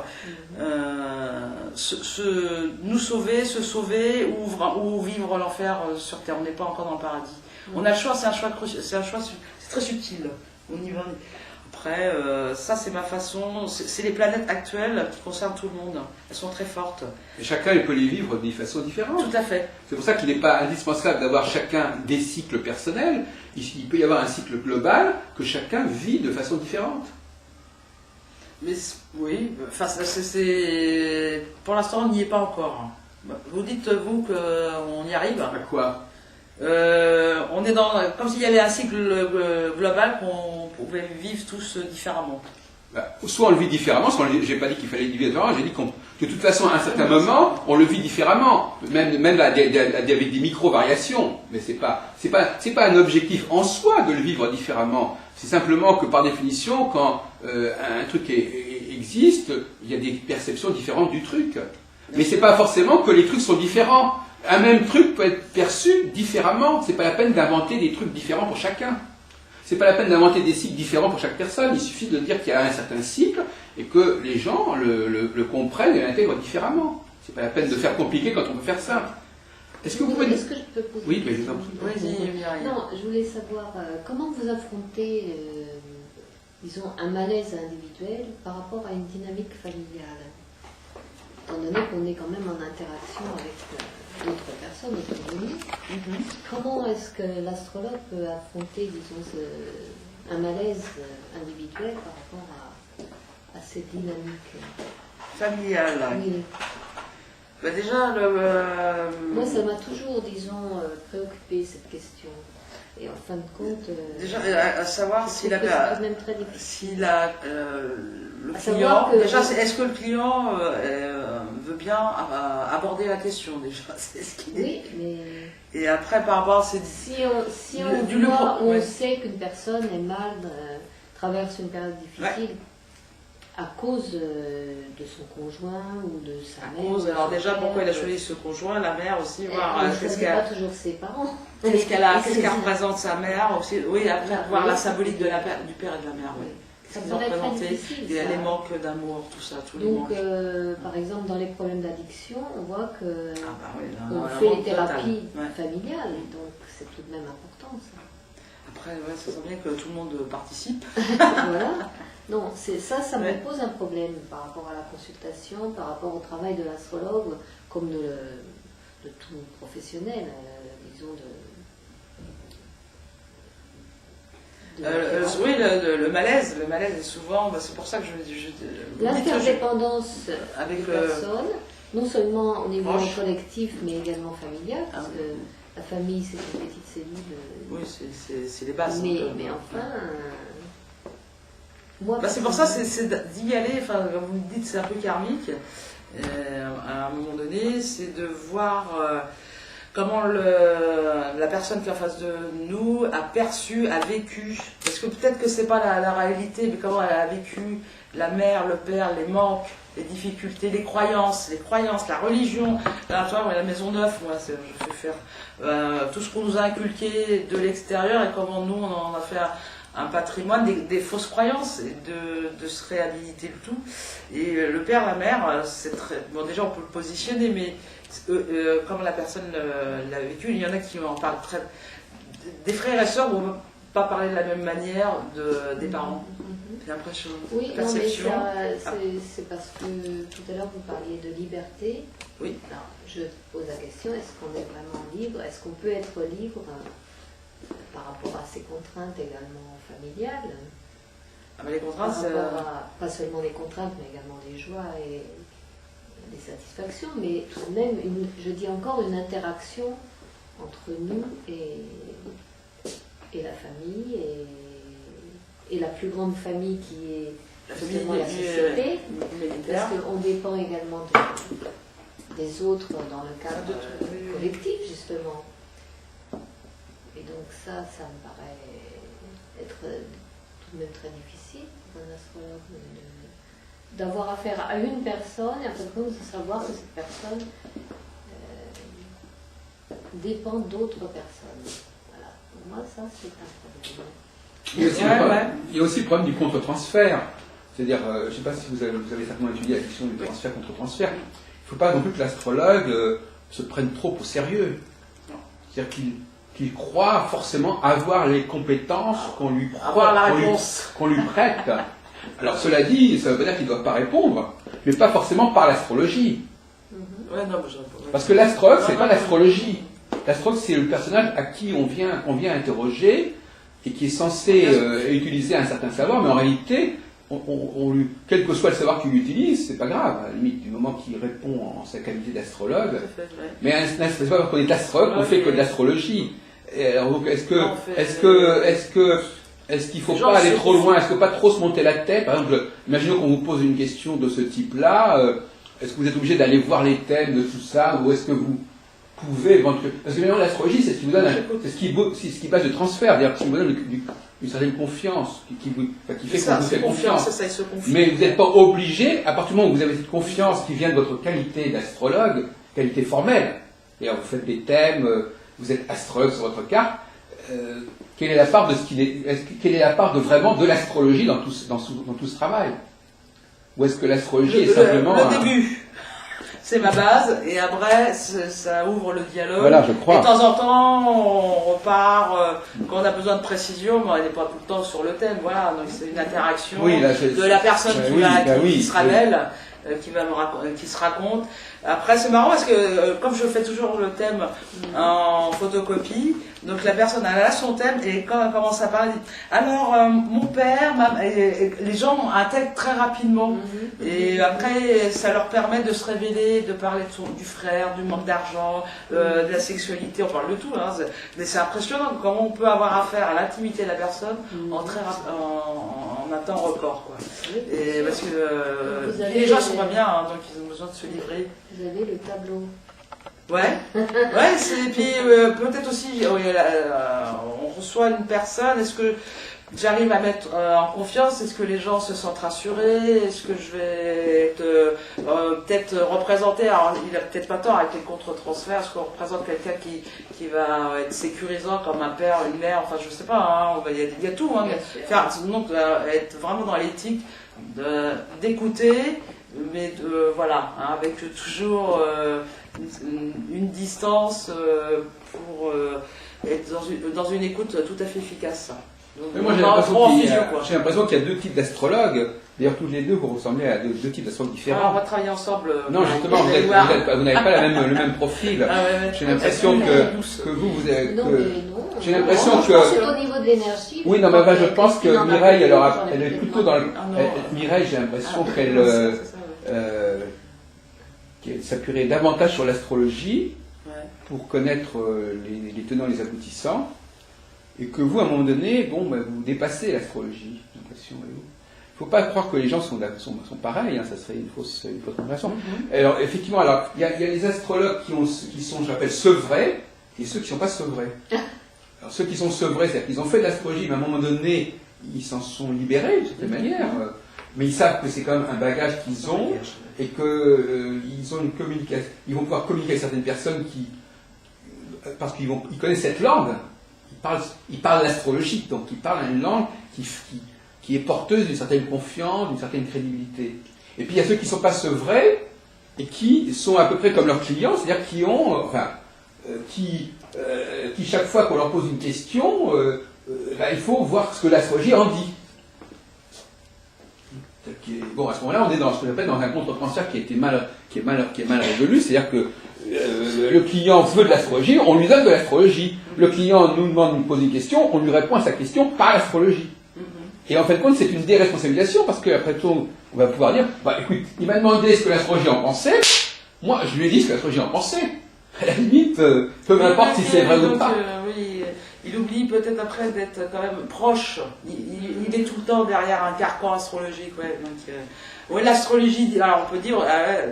nous sauver, se sauver ou vivre l'enfer sur Terre. On n'est pas encore dans le paradis. On a le choix, c'est un choix c'est très subtil. On y va. Après, ça c'est ma façon, c'est les planètes actuelles qui concernent tout le monde. Elles sont très fortes. Et chacun il peut les vivre de façon différente. Tout à fait. C'est pour ça qu'il n'est pas indispensable d'avoir chacun des cycles personnels. Il peut y avoir un cycle global que chacun vit de façon différente. Mais oui, enfin, pour l'instant on n'y est pas encore. Vous dites vous qu'on y arrive? À quoi? On est comme s'il y avait un cycle global qu'on pouvait vivre tous différemment. Soit on le vit différemment, soit j'ai pas dit qu'il fallait le vivre différemment, j'ai dit que de toute façon à un certain moment on le vit différemment, même avec des micro-variations, mais c'est pas un objectif en soi de le vivre différemment. C'est simplement que par définition, quand un truc existe, il y a des perceptions différentes du truc. Mais c'est pas forcément que les trucs sont différents. Un même truc peut être perçu différemment. C'est pas la peine d'inventer des trucs différents pour chacun. C'est pas la peine d'inventer des cycles différents pour chaque personne. Il suffit de dire qu'il y a un certain cycle et que les gens le comprennent et l'intègrent différemment. C'est pas la peine de faire compliqué quand on peut faire simple. Est-ce que vous pouvez... Est-ce que je peux poser Oui, mais je vous en prie. Vas-y, Myriam. Non, je voulais savoir comment vous affrontez, disons, un malaise individuel par rapport à une dynamique familiale, étant donné qu'on est quand même en interaction avec d'autres personnes autour de nous. Comment est-ce que l'astrologue peut affronter, disons, un malaise individuel par rapport à cette dynamique Familiale. Oui. Bah déjà, Moi, ça m'a toujours, disons, préoccupé cette question. Et en fin de compte, déjà, à savoir si c'est quand même très difficile. le À client, savoir que- déjà, est-ce que le client veut bien aborder la question déjà, c'est ce qu'il est. Oui, mais Et après, par rapport à ces... si on Du voit, on ouais. sait qu'une personne est mal, traverse une période difficile, à cause de son conjoint ou de sa mère. Alors déjà, pourquoi il a choisi ce conjoint, la mère aussi, voir qu'est-ce qu'elle pas toujours ses parents. Qu'est-ce qu'elle représente sa mère aussi. Oui, après voir la symbolique du père et de la mère. Oui. Ça peut être très difficile. Les manques d'amour, tout ça, tous les manques. Donc, par exemple, dans les problèmes d'addiction, on voit que on fait les thérapies familiales, donc c'est tout de même important ça. Après, ça sent bien que tout le monde participe. Voilà. Non, ça me pose un problème par rapport à la consultation, par rapport au travail de l'astrologue, comme de tout professionnel, disons oui, le malaise est souvent, c'est pour ça que l'interdépendance avec des personnes, non seulement au niveau collectif, mais également familial, parce que la famille, c'est une petite cellule. Oui, c'est les bases. Mais enfin... c'est pour ça, c'est d'y aller, enfin, comme vous me dites, c'est un peu karmique, à un moment donné, c'est de voir comment la personne qui est en face de nous a perçu, a vécu, parce que peut-être que c'est pas la réalité, mais comment elle a vécu, la mère, le père, les manques, les difficultés, les croyances, la religion. Là, tu vois, la Maison Neuve, moi, je fais faire tout ce qu'on nous a inculqué de l'extérieur et comment nous, on en a fait un patrimoine, des fausses croyances, et de se réhabiliter le tout. Et le père, la mère, c'est très... Bon, déjà, on peut le positionner, mais comme la personne l'a vécu, il y en a qui en parlent très... Des frères et sœurs vont pas parler de la même manière des parents. J'ai l'impression. Oui, perception. Non, mais c'est parce que tout à l'heure, vous parliez de liberté. Oui. Alors, je pose la question, est-ce qu'on est vraiment libre? Est-ce qu'on peut être libre par rapport à ces contraintes également familiales? Les contraintes, pas seulement les contraintes, mais également des joies et des satisfactions, mais tout de même, je dis encore, une interaction entre nous et la famille et la plus grande famille qui est justement la société, parce qu'on dépend également des autres dans le cadre collectif, justement. Et donc ça me paraît être tout de même très difficile pour un astrologue d'avoir affaire à une personne et en fin de compte de savoir que cette personne dépend d'autres personnes. Voilà. Pour moi, ça, c'est un problème. Il y a aussi le problème du contre-transfert. C'est-à-dire, je ne sais pas si vous avez certainement étudié la question du transfert contre transfert. Il ne faut pas non plus que l'astrologue se prenne trop au sérieux. C'est-à-dire qu'il croit forcément avoir les compétences qu'on lui prête. Alors cela dit, ça veut pas dire qu'il ne doit pas répondre, mais pas forcément par l'astrologie. Parce que l'astrologue, c'est pas l'astrologie. L'astrologue, c'est le personnage à qui on vient interroger et qui est censé utiliser un certain savoir, mais en réalité, quel que soit le savoir qu'il utilise, c'est pas grave, à la limite, du moment qu'il répond en sa qualité d'astrologue. Mais c'est pas parce qu'on est astrologue qu'on fait que de l'astrologie. Est-ce qu'il ne faut pas aller trop loin? Est-ce qu'il ne faut pas trop se monter la tête? Par exemple, imaginons qu'on vous pose une question de ce type-là. Est-ce que vous êtes obligé d'aller voir les thèmes de tout ça? Ou est-ce que vous pouvez éventuellement... Parce que maintenant, l'astrologie, c'est ce qui vous donne, c'est ce qui passe de transfert, c'est-à-dire ce qui vous donne une certaine confiance, qui fait qu'on vous fait confiance. Mais vous n'êtes pas obligé, à partir du moment où vous avez cette confiance qui vient de votre qualité d'astrologue, qualité formelle, et alors vous faites des thèmes, vous êtes astrologue sur votre carte, quelle est la part vraiment de l'astrologie dans tout ce travail? Ou est-ce que l'astrologie est simplement... Le début, c'est ma base, et après, ça ouvre le dialogue. Voilà, je crois. Et de temps en temps, on repart, quand on a besoin de précision, mais on n'est pas tout le temps sur le thème, voilà, donc c'est une interaction de la personne qui se révèle, qui se raconte. Après, c'est marrant parce que, comme je fais toujours le thème en photocopie, donc la personne elle a son thème et quand elle commence à parler, alors mon père, et les gens intègrent très rapidement et après ça leur permet de se révéler, de parler du frère, du manque d'argent, de la sexualité, on parle de tout, hein, mais c'est impressionnant comment on peut avoir affaire à l'intimité de la personne en un temps record, quoi. Et parce que les gens sont pas bien, hein, donc ils ont besoin de se livrer. Vous avez le tableau. Ouais, et puis peut-être aussi, on reçoit une personne, est-ce que j'arrive à mettre en confiance? Est-ce que les gens se sentent rassurés? Est-ce que je vais être peut-être représenté? Alors, il a peut-être pas tort avec les contre-transferts. Est-ce qu'on représente quelqu'un qui va être sécurisant comme un père, une mère? Enfin, je sais pas. Hein, il y a tout. Hein, mais donc, être vraiment dans l'éthique d'écouter, mais voilà, hein, avec toujours une distance pour être dans une écoute tout à fait efficace. Donc, moi, j'ai l'impression qu'il y a deux types d'astrologues. D'ailleurs, tous les deux, vous ressemblez à deux types d'astrologues différents. Alors, on va travailler ensemble. Non, justement, vous n'avez pas le même profil. J'ai l'impression que vous avez... J'ai l'impression que... C'est au niveau de l'énergie. Oui, non, mais je pense que Mireille, elle est plutôt dans le... Mireille, j'ai l'impression qu'elle s'appuierait davantage sur l'astrologie pour connaître les tenants et les aboutissants. Et que vous, à un moment donné, vous dépassez l'astrologie, j'ai l'impression. Il ne faut pas croire que les gens sont pareils, hein, ça serait une fausse information. Alors, effectivement, il y a les astrologues qui sont, j'appelle, sevrés, et ceux qui ne sont pas sevrés. Alors, ceux qui sont sevrés, c'est-à-dire qu'ils ont fait de l'astrologie, mais à un moment donné, ils s'en sont libérés, d'une certaine manière, mais ils savent que c'est quand même un bagage qu'ils ont, et qu'ils ont une communication, ils vont pouvoir communiquer avec certaines personnes parce qu'ils connaissent cette langue. Il parle l'astrologie, donc il parle une langue qui est porteuse d'une certaine confiance, d'une certaine crédibilité. Et puis il y a ceux qui ne sont pas sevrés et qui sont à peu près comme leurs clients, c'est-à-dire qui chaque fois qu'on leur pose une question, il faut voir ce que l'astrologie en dit. Bon, à ce moment-là, on est dans ce qu'on appelle dans un contre-transfert qui est mal résolu, c'est-à-dire que le client veut de l'astrologie, on lui donne de l'astrologie. Le client nous demande de nous poser une question, on lui répond à sa question par l'astrologie. Et en fin de compte, c'est une déresponsabilisation, parce qu'après tout, on va pouvoir dire, écoute, il m'a demandé ce que l'astrologie en pensait, moi je lui ai dit ce que l'astrologie en pensait. À la limite, peu m'importe si c'est vrai ou pas. Oui, il oublie peut-être après d'être quand même proche. Il est tout le temps derrière un carcan astrologique. Ouais, l'astrologie, alors on peut dire,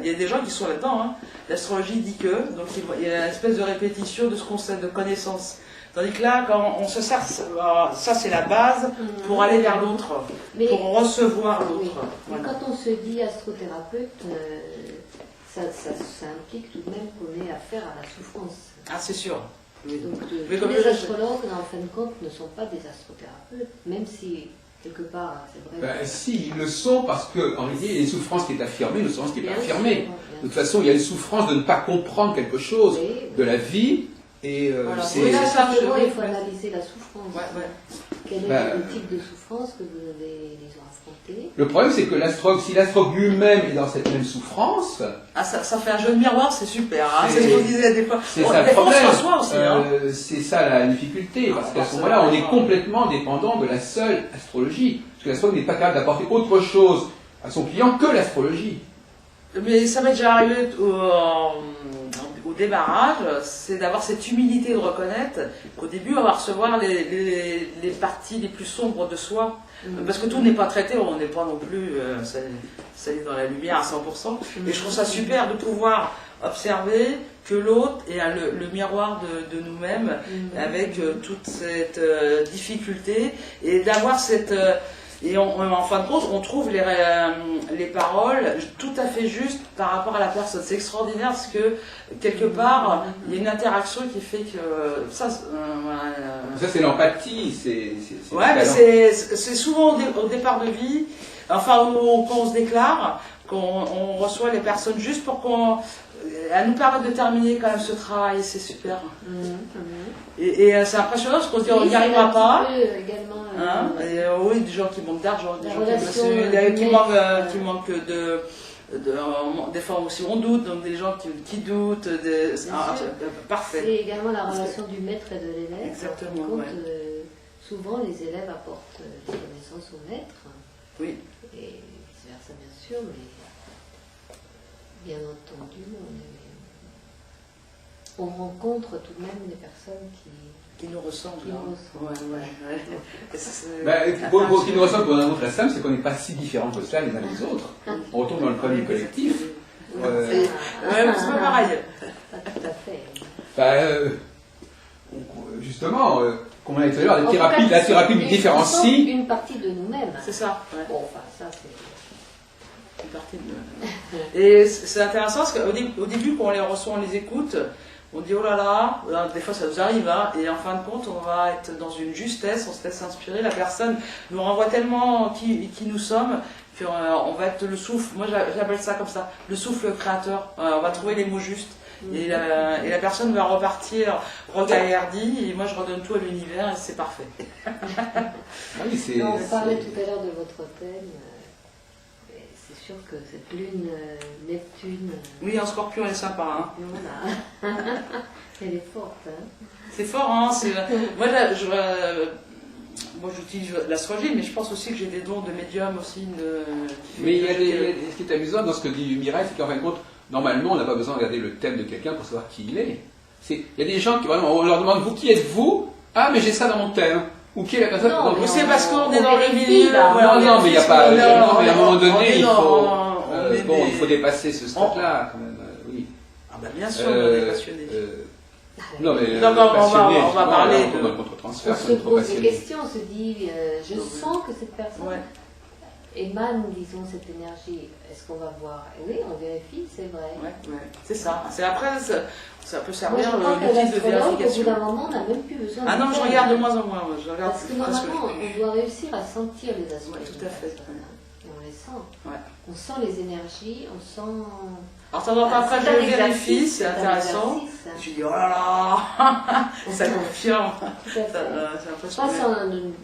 il y a des gens qui sont là-dedans, hein. L'astrologie dit que, donc il y a une espèce de répétition de ce qu'on sait de connaissance. Tandis que là, quand on se sert, ça c'est la base pour aller vers l'autre, pour recevoir l'autre. Oui. Voilà. Quand on se dit astrothérapeute, ça implique tout de même qu'on ait affaire à la souffrance. Ah, c'est sûr. Oui. Donc tous les astrologues, en fin de compte, ne sont pas des astrothérapeutes, même si... quelque part, c'est vrai. Si, ils le sont parce qu'en réalité, il y a une souffrance qui est affirmée, une souffrance qui n'est pas affirmée. De toute façon, il y a une souffrance de ne pas comprendre quelque chose de la vie. Et voilà. Il faut analyser la souffrance. Quel est le type de souffrance que vous avez affronté? Le problème, c'est que si l'astrologue lui-même est dans cette même souffrance... ça fait un jeu de miroir, c'est super. Hein, c'est ce qu'on disait des fois. C'est ça le problème. Aussi, c'est ça la difficulté, parce qu'à ce moment-là, on est complètement dépendant de la seule astrologie. Parce que l'astrologue n'est pas capable d'apporter autre chose à son client que l'astrologie. Mais ça m'est déjà arrivé au démarrage, c'est d'avoir cette humilité de reconnaître qu'au début, on va recevoir les parties les plus sombres de soi. Parce que tout n'est pas traité, on n'est pas non plus ça est dans la lumière à 100%. Et je trouve ça super de pouvoir observer que l'autre est le miroir de nous-mêmes, avec toute cette difficulté, et d'avoir cette... Et en fin de compte, on trouve les paroles tout à fait justes par rapport à la personne. C'est extraordinaire parce que, quelque part, il y a une interaction qui fait que... Ça, c'est l'empathie. Mais c'est souvent au départ de vie, enfin, quand on se déclare, qu'on reçoit les personnes juste pour qu'on... Elle nous permet de terminer quand même ce travail, c'est super. Et c'est impressionnant parce qu'on se dit on n'y arrivera pas. Hein, oui, des gens qui manquent d'argent, des gens qui manquent des fois aussi on doute, donc des gens qui doutent. Parfait. C'est également la relation du maître et de l'élève. Exactement. Souvent les élèves apportent des connaissances au maître. Oui. Et vice-versa bien sûr, mais bien entendu, on rencontre tout de même des personnes qui nous ressemblent. Qui nous ressemblent pour un autre simple, c'est qu'on n'est pas si différents que cela les uns des autres. On retourne dans le premier collectif. C'est pas pareil. Pas tout à fait. Justement, comme on a dit tout à l'heure, En tout cas, la thérapie nous différencie. sommes une partie de nous-mêmes. C'est ça. Ouais. Bon, enfin, ça c'est... Une partie de... Et c'est intéressant parce qu'au début, quand on les reçoit, on les écoute, on dit oh là là, des fois ça nous arrive, hein, et en fin de compte, on va être dans une justesse, on se laisse inspirer, la personne nous renvoie tellement qui nous sommes, qu'on va être le souffle, moi j'appelle ça comme ça, le souffle créateur, on va trouver les mots justes. Et la personne va repartir regaillardie, et moi je redonne tout à l'univers et c'est parfait. On parlait tout à l'heure de votre thème. C'est sûr que cette lune Neptune. Oui, en scorpion, elle est sympa. Hein. Voilà. Elle est forte. Hein. C'est fort, hein. Moi, j'utilise l'astrologie, mais je pense aussi que j'ai des dons de médium aussi. Mais ce qui est amusant dans ce que dit Mireille, c'est qu'en fin de compte, normalement, on n'a pas besoin de regarder le thème de quelqu'un pour savoir qui il est. Il y a des gens qui, vraiment, on leur demande, vous, qui êtes-vous? Ah, mais j'ai ça dans mon thème. Ou qui est la personne? Non, mais c'est parce qu'on est dans le milieu. Non, mais il n'y a pas. Non, mais à un moment donné, il faut dépasser ce stade-là, quand même. Oui. Ah, ben bien sûr, on est passionnés. Non, mais on va parler de le contre-transfert. On se pose des questions, on se dit, je sens que cette personne émane, disons, cette énergie. Est-ce qu'on va voir? Et oui, on vérifie, c'est vrai. Ouais. C'est ça. C'est après, ça peut servir l'outil de vérification. Au bout d'un moment, on n'a même plus besoin de Ah non, je regarde de moins en moins. Parce que normalement, on doit réussir à sentir les aspects. Tout à fait. Et on les sent. Ouais. On sent les énergies, on sent... Alors, ça va pas après, je le vérifie, c'est intéressant. Je dis, oh là là, ça confirme. C'est impressionnant.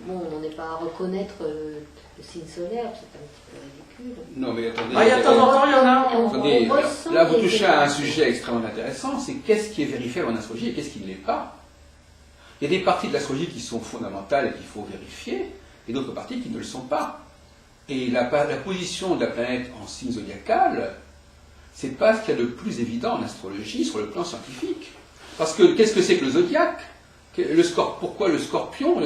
On n'est pas à reconnaître le signe solaire, c'est un petit peu ridicule. Non, mais attendez. Il y a de temps en temps, il y en a. Attendez, là, vous touchez à un sujet extrêmement intéressant, c'est qu'est-ce qui est vérifiable en astrologie et qu'est-ce qui ne l'est pas. Il y a des parties de l'astrologie qui sont fondamentales et qu'il faut vérifier, et d'autres parties qui ne le sont pas. Et la position de la planète en signe zodiacal, c'est pas ce qu'il y a de plus évident en astrologie sur le plan scientifique. Parce que qu'est-ce que c'est que le zodiaque? Pourquoi le scorpion?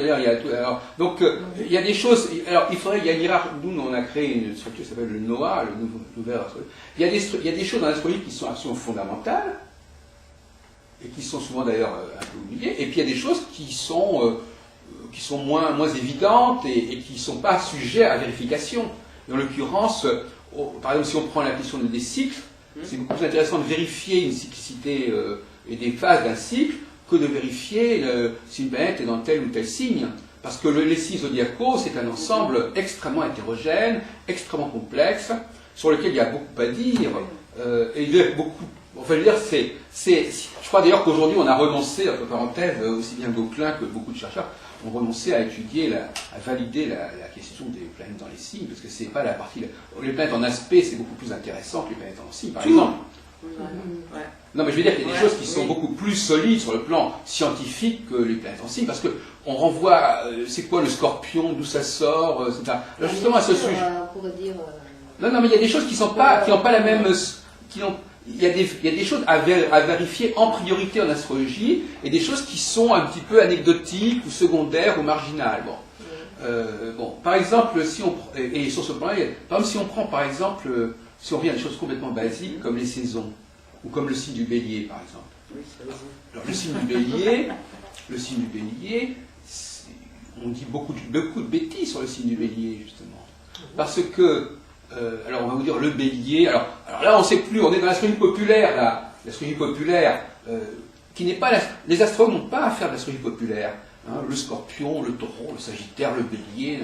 Donc il y a des choses. Alors il y a une hiérarchie. Nous on a créé une structure qui s'appelle le NOA, le nouvel astrologie. Il y a des choses dans l'astrologie qui sont absolument fondamentales et qui sont souvent d'ailleurs un peu oubliées. Et puis il y a des choses qui sont moins évidentes et qui ne sont pas sujets à vérification. Et en l'occurrence, par exemple, si on prend la question des cycles, c'est beaucoup plus intéressant de vérifier une cyclicité et des phases d'un cycle que de vérifier si une planète est dans tel ou tel signe. Parce que les signes zodiacaux, c'est un ensemble extrêmement hétérogène, extrêmement complexe, sur lequel il y a beaucoup à dire. Et il y a beaucoup. Enfin, je veux dire, je crois d'ailleurs qu'aujourd'hui, on a renoncé, entre parenthèses, aussi bien Gauquelin que beaucoup de chercheurs, ont renoncé à étudier, à valider la question des planètes dans les signes, parce que c'est pas la partie. Les planètes en aspect, c'est beaucoup plus intéressant que les planètes en signes, par exemple. Ouais. Non, mais je veux dire qu'il y a des choses qui sont beaucoup plus solides sur le plan scientifique que les planètes en signes, parce qu'on renvoie, c'est quoi le scorpion, d'où ça sort, etc. Alors justement, à ce sujet. On pourrait dire. Non, mais il y a des choses qui n'ont pas la même. Il y a des choses à vérifier en priorité en astrologie et des choses qui sont un petit peu anecdotiques ou secondaires ou marginales. Par exemple, et sur ce plan-là, si on prend par exemple, si on revient à des choses complètement basiques comme les saisons ou comme le signe du bélier par exemple. Oui, alors le signe du bélier, on dit beaucoup de bêtises sur le signe du bélier justement, parce que alors on va vous dire le bélier. Alors là on ne sait plus, on est dans l'astrologie populaire là, l'astrologie populaire qui n'est pas les astrologues n'ont pas à faire de l'astrologie populaire. Hein, le scorpion, le taureau, le sagittaire, le bélier,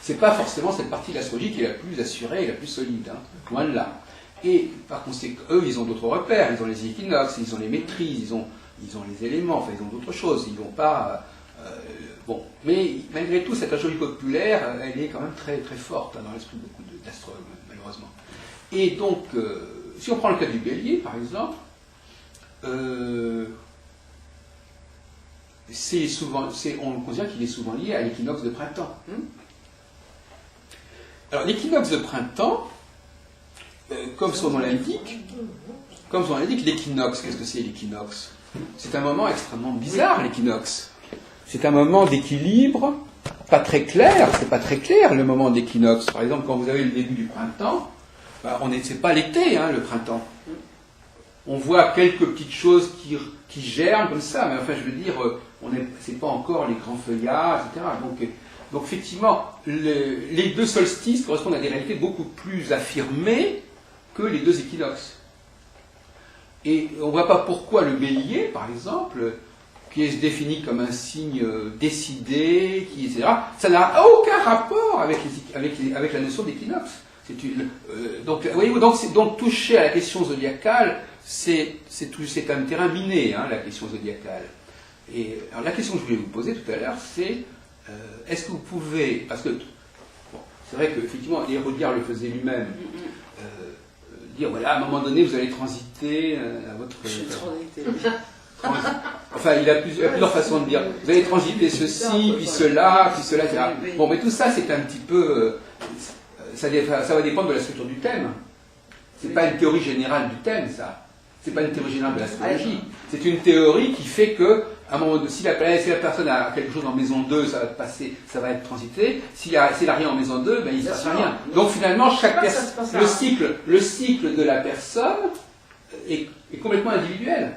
c'est pas forcément cette partie de l'astrologie qui est la plus assurée et la plus solide, hein, loin de là. Et par conséquent, eux ils ont d'autres repères, ils ont les équinoxes, ils ont les maîtrises, ils ont les éléments, enfin ils ont d'autres choses, ils vont pas. Mais malgré tout, cette astrologie populaire, elle est quand même très très forte hein, dans l'esprit de beaucoup d'astrologues, malheureusement. Et donc, si on prend le cas du bélier, par exemple, on considère qu'il est souvent lié à l'équinoxe de printemps. Alors, l'équinoxe de printemps, comme son nom l'indique, l'équinoxe, qu'est-ce que c'est l'équinoxe? C'est un moment extrêmement bizarre, l'équinoxe. C'est un moment d'équilibre, pas très clair, c'est pas très clair le moment d'équinoxe. Par exemple, quand vous avez le début du printemps, c'est pas l'été, hein, le printemps. On voit quelques petites choses qui germent comme ça, mais enfin, je veux dire, c'est pas encore les grands feuillages, etc. Donc effectivement, les deux solstices correspondent à des réalités beaucoup plus affirmées que les deux équinoxes. Et on ne voit pas pourquoi le bélier, par exemple, qui est défini comme un signe décidé, etc., ça n'a aucun rapport avec la notion d'équinoxe. Donc toucher à la question zodiacale, c'est un terrain miné, hein, la question zodiacale. Et alors, la question que je voulais vous poser tout à l'heure, c'est est-ce que vous pouvez, parce que bon, c'est vrai qu'effectivement Hérodiade le faisait lui-même, dire voilà, à un moment donné vous allez transiter à votre. Enfin, il y a plusieurs façons de dire. Vous allez transiter ceci, puis cela, etc. Bon, mais tout ça, c'est un petit peu. Ça va dépendre de la structure du thème. C'est pas une théorie générale du thème, ça. C'est pas une théorie générale de l'astrologie. C'est une théorie qui fait que, à un moment donné, si la personne a quelque chose en maison 2, ça va passer, ça va être transité. S'il n'a rien en maison 2, ben, il ne se passe rien. Donc finalement, le cycle de la personne est complètement individuel.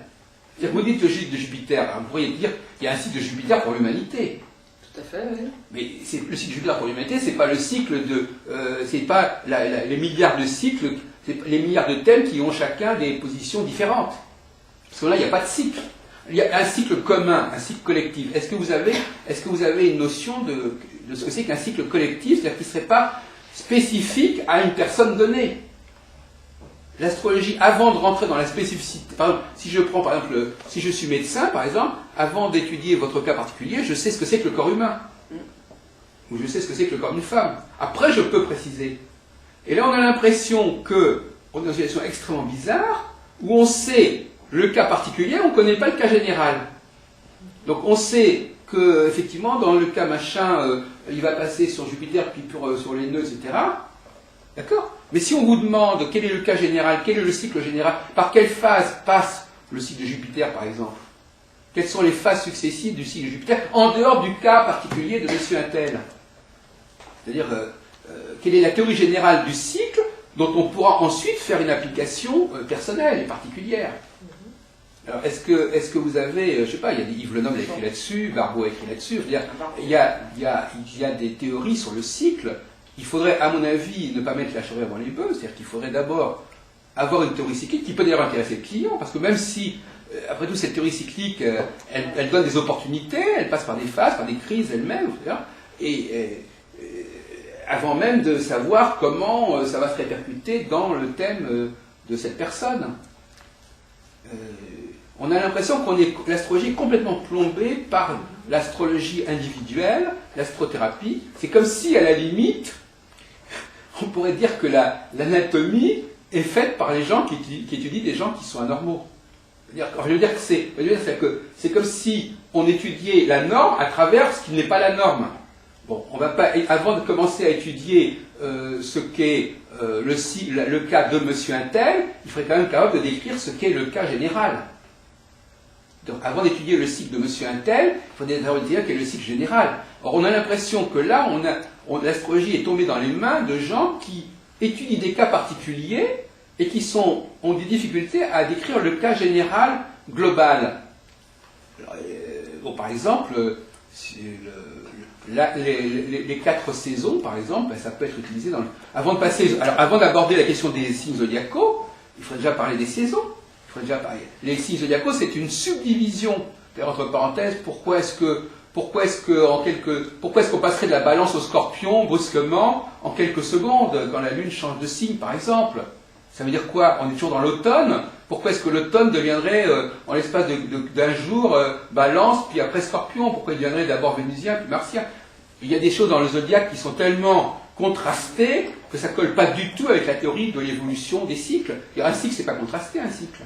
C'est-à-dire que vous dites le cycle de Jupiter, vous pourriez dire qu'il y a un cycle de Jupiter pour l'humanité. Tout à fait, oui. Mais le cycle de Jupiter pour l'humanité, c'est pas le cycle de. C'est pas les milliards de cycles, c'est les milliards de thèmes qui ont chacun des positions différentes. Parce que là, il n'y a pas de cycle. Il y a un cycle commun, un cycle collectif. Est-ce que vous avez une notion de ce que c'est qu'un cycle collectif, c'est-à-dire qui ne serait pas spécifique à une personne donnée? L'astrologie, avant de rentrer dans la spécificité, par exemple, si je suis médecin, par exemple, avant d'étudier votre cas particulier, je sais ce que c'est que le corps humain. Ou je sais ce que c'est que le corps d'une femme. Après, je peux préciser. Et là, on a l'impression qu'on est dans une situation extrêmement bizarre, où on sait le cas particulier, on ne connaît pas le cas général. Donc, on sait que, effectivement, dans le cas machin, il va passer sur Jupiter, puis sur les nœuds, etc. D'accord? Mais si on vous demande quel est le cas général, quel est le cycle général, par quelle phase passe le cycle de Jupiter, par exemple? Quelles sont les phases successives du cycle de Jupiter, en dehors du cas particulier de monsieur Untel? C'est-à-dire, quelle est la théorie générale du cycle, dont on pourra ensuite faire une application personnelle et particulière? Alors, est-ce que vous avez, je ne sais pas, il y a Yves Lenom a écrit là-dessus, Barbeau a écrit là-dessus, il y a des théories sur le cycle. Il faudrait, à mon avis, ne pas mettre la charrue avant les bœufs, c'est-à-dire qu'il faudrait d'abord avoir une théorie cyclique qui peut d'ailleurs intéresser le client, parce que même si, après tout, cette théorie cyclique, elle donne des opportunités, elle passe par des phases, par des crises elle-même, etc. Et avant même de savoir comment ça va se répercuter dans le thème de cette personne. On a l'impression l'astrologie est complètement plombée par l'astrologie individuelle, l'astrothérapie. C'est comme si, à la limite, on pourrait dire que l'anatomie est faite par les gens qui étudient des gens qui sont anormaux. Je veux dire que c'est comme si on étudiait la norme à travers ce qui n'est pas la norme. Bon, on va pas, avant de commencer à étudier ce qu'est le cas de monsieur Untel, il faudrait quand même capable de décrire ce qu'est le cas général. Donc, avant d'étudier le cycle de monsieur Untel, il faudrait d'abord dire quel est le cycle général. Or, on a l'impression que là, l'astrologie est tombée dans les mains de gens qui étudient des cas particuliers et qui ont des difficultés à décrire le cas général global. Alors, par exemple, les 4 saisons, par exemple, ça peut être utilisé avant d'aborder la question des signes zodiacaux, il faut déjà parler des saisons. Les signes zodiacaux, c'est une subdivision. Entre parenthèses, pourquoi est-ce qu'on passerait de la balance au scorpion brusquement en quelques secondes quand la lune change de signe, par exemple? Ça veut dire quoi? On est toujours dans l'automne. Pourquoi est-ce que l'automne deviendrait, en l'espace d'un jour, balance, puis après scorpion? Pourquoi il deviendrait d'abord vénusien, puis martien? Il y a des choses dans le zodiaque qui sont tellement contrastées que ça ne colle pas du tout avec la théorie de l'évolution des cycles. Un cycle, c'est pas contrasté, un cycle.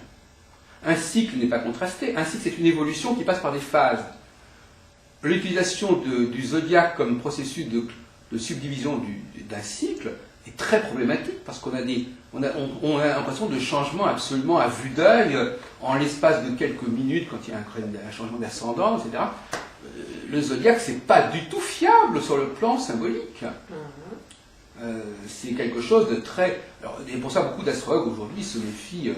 Un cycle n'est pas contrasté. Un cycle, c'est une évolution qui passe par des phases. L'utilisation du zodiaque comme processus de subdivision d'un cycle est très problématique parce qu'on a l'impression de changements absolument à vue d'œil en l'espace de quelques minutes quand il y a un changement d'ascendant, etc. Le zodiaque, c'est pas du tout fiable sur le plan symbolique. c'est quelque chose de très... Alors, et pour ça, beaucoup d'astrologues aujourd'hui se méfient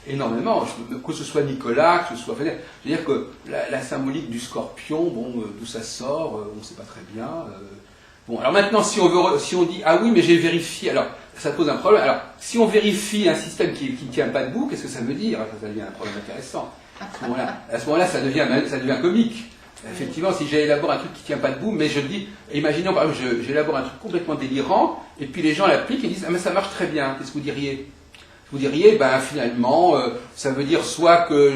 énormément, que ce soit Nicolas, que ce soit... Je veux dire que la symbolique du scorpion, bon, d'où ça sort, on ne sait pas très bien. Bon, alors maintenant, si on dit, ah oui, mais j'ai vérifié, alors ça pose un problème. Alors, si on vérifie un système qui ne tient pas debout, qu'est-ce que ça veut dire? Ça devient un problème intéressant. À ce moment-là, ça devient comique. Effectivement, si j'élabore un truc qui ne tient pas debout, mais je dis, imaginons par exemple, j'élabore un truc complètement délirant, et puis les gens l'appliquent et disent, ah mais ça marche très bien, qu'est-ce que vous diriez? Vous diriez, ben finalement, ça veut dire soit que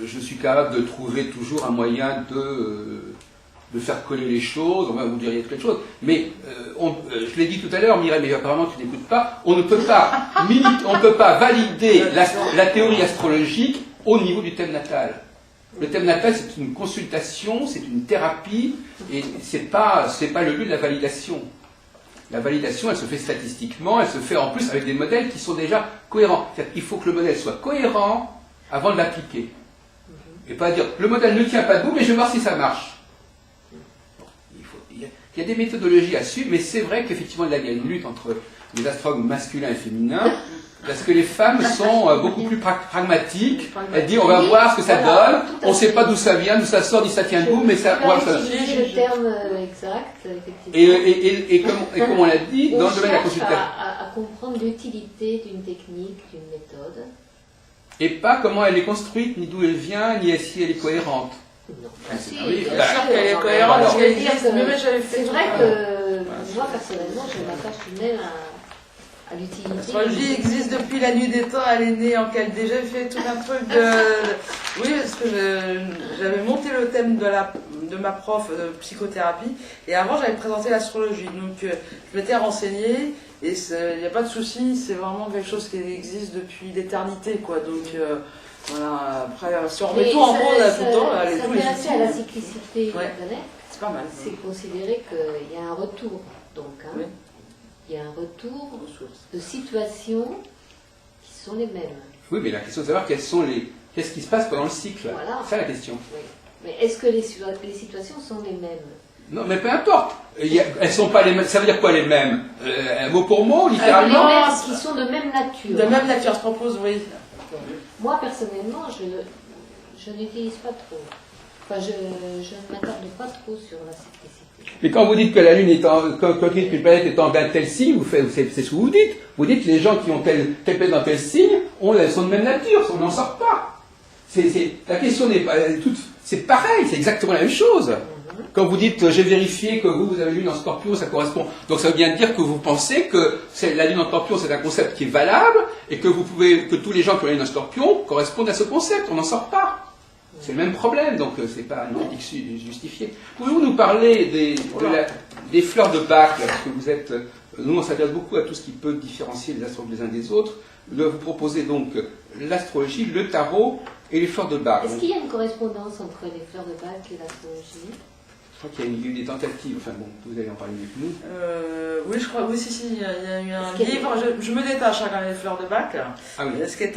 je suis capable de trouver toujours un moyen de faire coller les choses, enfin, vous diriez quelque chose, mais je l'ai dit tout à l'heure, Mireille, mais apparemment tu n'écoutes pas, on ne peut pas valider la théorie astrologique au niveau du thème natal. Le thème natal, c'est une consultation, c'est une thérapie, et c'est pas le lieu de la validation. La validation, elle se fait statistiquement, elle se fait en plus avec des modèles qui sont déjà cohérents. C'est-à-dire qu'il faut que le modèle soit cohérent avant de l'appliquer. Et pas dire, le modèle ne tient pas debout, mais je vais voir si ça marche. Il y a des méthodologies à suivre, mais c'est vrai qu'effectivement, il y a une lutte entre les astrologues masculins et féminins, parce que les femmes sont beaucoup plus pragmatiques. Elles disent, on va voir ce que ça donne, on ne sait pas d'où ça vient, d'où ça sort, d'où ça tient debout, mais ça... C'est le terme exact, effectivement. Et comme on l'a dit, dans le domaine de la consultation... à comprendre l'utilité d'une technique, d'une méthode. Et pas comment elle est construite, ni d'où elle vient, ni si elle est cohérente. Non. Oui, bien sûr qu'elle est cohérente, parce qu'elle existe, mais j'avais fait... C'est vrai que moi, personnellement, je m'attache tout de même à l'utilité. L'astrologie existe depuis la nuit des temps, elle est née en quelle déjà fait tout un truc de... Oui, parce que j'avais monté le thème de ma prof de psychothérapie, et avant j'avais présenté l'astrologie, donc je m'étais renseignée, et il n'y a pas de souci, c'est vraiment quelque chose qui existe depuis l'éternité, quoi, donc... Voilà, après, si on remet tout en compte, tout le temps, les tous les outils. À la cyclicité de la planète, c'est pas mal. C'est considérer qu'il y a un retour, donc. Hein, oui. Il y a un retour de situations qui sont les mêmes. Oui, mais la question de savoir qu'est-ce qui se passe pendant le cycle. Voilà. C'est ça la question. Oui. Mais est-ce que les situations sont les mêmes? Non, mais peu importe. Elles sont pas les mêmes. Ça veut dire quoi les mêmes? Mot pour mot, littéralement. Les mêmes qui sont de même nature. De même nature, je propose, oui. Moi, personnellement, je n'utilise pas trop. Enfin, je ne m'attarde pas trop sur la cyclicité. Mais quand vous dites que la Lune est qu'une planète est en tel signe, c'est ce que vous dites. Vous dites que les gens qui ont telle planète dans tel signe sont de même nature, on n'en sort pas. La question n'est pas toute. C'est pareil, c'est exactement la même chose. Quand vous dites j'ai vérifié que vous avez Lune en Scorpion, ça correspond. Donc ça veut bien dire que vous pensez que la Lune en Scorpion c'est un concept qui est valable et que tous les gens qui ont la Lune en Scorpion correspondent à ce concept. On n'en sort pas. C'est le même problème, donc c'est pas une critique justifiée. Pouvez-vous nous parler des fleurs de Bach, là, parce que vous êtes... Nous, on s'intéresse beaucoup à tout ce qui peut différencier les astrologues les uns des autres. Vous proposez donc l'astrologie, le tarot et les fleurs de Bach. Est-ce qu'il y a une correspondance entre les fleurs de Bach et l'astrologie? Je crois qu'il y a eu des tentatives, enfin bon, vous allez en parler mieux que nous. Oui, je crois, oui, si, il y a eu un livre, je me détache quand même des fleurs de Bach. Ah oui. Ce qui est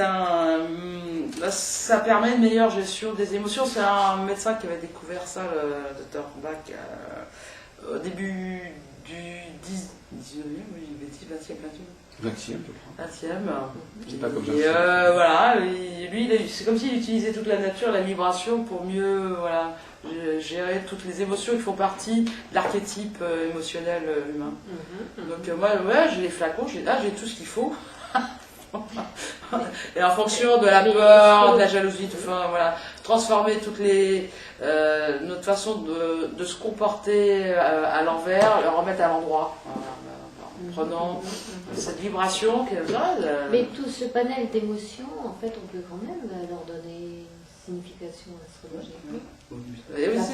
ça permet une meilleure gestion des émotions. C'est un médecin qui avait découvert ça, le docteur Bach, au début du 19e, oui, 20e, 20e, je crois. 20e. C'est pas comme ça. Voilà, lui, c'est comme s'il utilisait toute la nature, la vibration pour mieux, voilà, gérer toutes les émotions qui font partie de l'archétype émotionnel humain. Donc moi, ouais, j'ai les flacons, j'ai tout ce qu'il faut. Et en fonction de la peur, de la jalousie, enfin, voilà, transformer toutes notre façon de se comporter à l'envers, le remettre à l'endroit. Voilà, en prenant cette vibration qui est là. Mais tout ce panel d'émotions, en fait, on peut quand même leur donner une signification astrologique.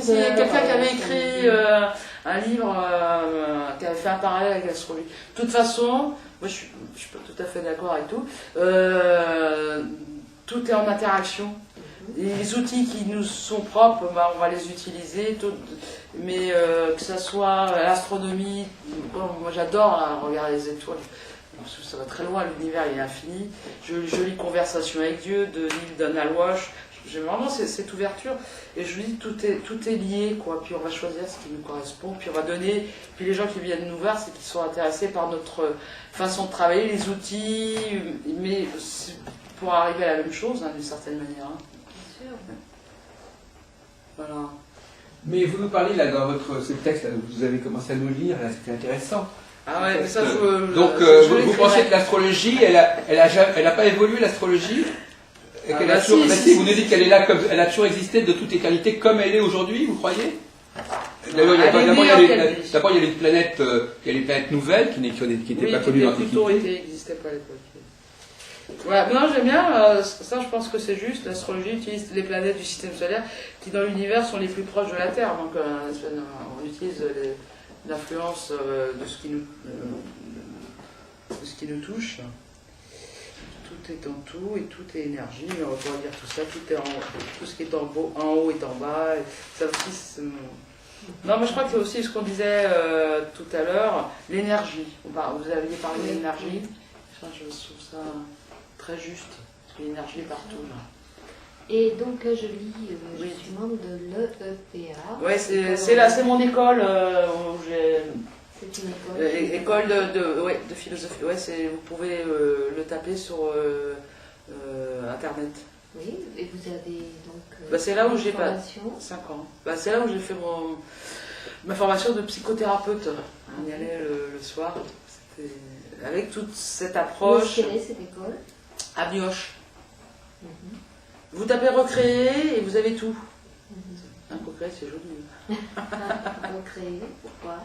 C'est quelqu'un qui avait écrit un livre qui avait fait un parallèle avec l'astrologie. De toute façon, moi je suis pas tout à fait d'accord avec tout. Tout est en interaction. Les outils qui nous sont propres, on va les utiliser. Mais que ce soit l'astronomie, moi j'adore regarder les étoiles. Ça va très loin, l'univers est infini. Jolie conversation avec Dieu de Neil Donald Walsh. j'ai vraiment cette ouverture. Et je lui dis, tout est lié, quoi. Puis on va choisir ce qui nous correspond. Puis on va donner. Puis les gens qui viennent nous voir, c'est qu'ils sont intéressés par notre façon de travailler, les outils, mais pour arriver à la même chose, hein, d'une certaine manière. Hein. Bien sûr. Voilà. Mais vous nous parlez là dans ce texte là, que vous avez commencé à nous lire, là, c'était intéressant. Ah ouais, mais ça donc vous pensez que l'astrologie, elle a pas évolué l'astrologie? Si, vous nous dites qu'elle est là, comme elle a toujours existé de toute éternité comme elle est aujourd'hui, vous croyez? D'abord, il y a les planètes nouvelles qui n'étaient pas connues dans l'Antiquité. Qui n'existaient pas à l'époque. Ouais, non, j'aime bien, ça je pense que c'est juste, l'astrologie utilise les planètes du système solaire qui dans l'univers sont les plus proches de la Terre, donc on utilise l'influence de ce qui nous touche. Tout est en tout et tout est énergie, mais on va pouvoir dire tout ça, tout ce qui est en haut est en bas, et ça aussi non, mais je crois que c'est aussi ce qu'on disait tout à l'heure, l'énergie. Vous aviez parlé de l'énergie, je trouve ça très juste, parce que l'énergie est partout. Là. Et donc je lis, je suis membre de l'EEPA. Oui, c'est mon école où j'ai... C'est une école. École de philosophie. Ouais, vous pouvez le taper sur Internet. Oui, et vous avez donc c'est là où j'ai pas 5 ans. C'est là où j'ai fait ma formation de psychothérapeute. On y allait le soir. Avec toute cette approche. Quelle est cette école? À Bioche. Vous tapez recréer et vous avez tout. Recréer, c'est joli. Recréer, pourquoi?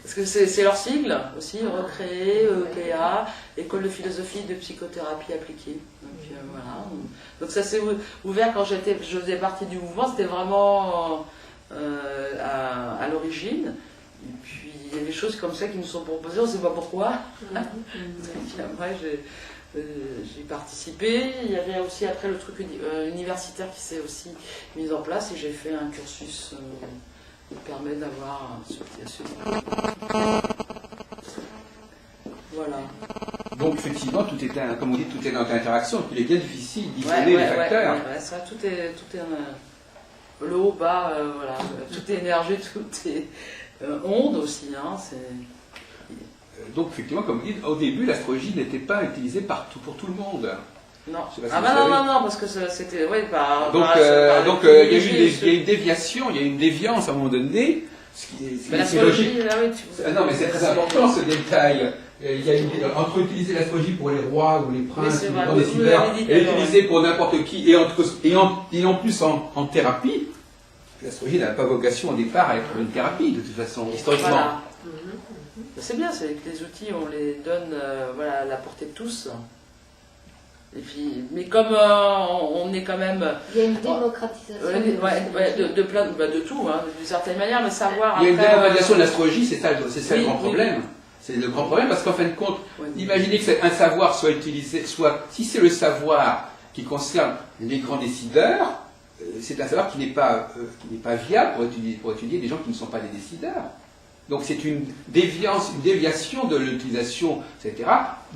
Parce que c'est leur sigle aussi, recréer, EPA, École de philosophie de psychothérapie appliquée. Donc voilà. Donc ça s'est ouvert quand je faisais partie du mouvement, c'était vraiment à l'origine. Et puis il y a des choses comme ça qui nous sont proposées, on ne sait pas pourquoi. Et puis après j'ai participé. Il y avait aussi après le truc universitaire qui s'est aussi mis en place et j'ai fait un cursus qui permet d'avoir ce Voilà. Donc effectivement, tout est, comme on dit, tout est dans l'interaction, et puis il est bien difficile d'isoler les facteurs. Ça, tout est le haut, bas, voilà, tout est énergie, tout est onde aussi. Hein, donc effectivement, comme vous dites, au début, l'astrologie n'était pas utilisée partout pour tout le monde. Non. Non, parce que c'était... Ouais, donc il y a une déviation, il y a une déviance à un moment donné. C'est logique. Non, mais c'est très important ce détail. Il y a entre utiliser l'astrologie pour les rois ou les princes ou les grands décideurs et l'utiliser pour n'importe qui et en plus en thérapie. L'astrologie n'a pas vocation au départ à être une thérapie de toute façon, historiquement. Voilà. C'est bien, c'est que les outils, on les donne à la portée de tous. Et puis, mais comme on est quand même... Il y a une démocratisation de tout, hein, d'une certaine manière, mais savoir... Il y a une démocratisation de l'astrologie, c'est ça le grand problème. C'est le grand problème, parce qu'en fin de compte, imaginez que un savoir soit utilisé, si c'est le savoir qui concerne les grands décideurs, c'est un savoir qui n'est pas viable pour étudier des gens qui ne sont pas des décideurs. Donc c'est une déviation de l'utilisation, etc.,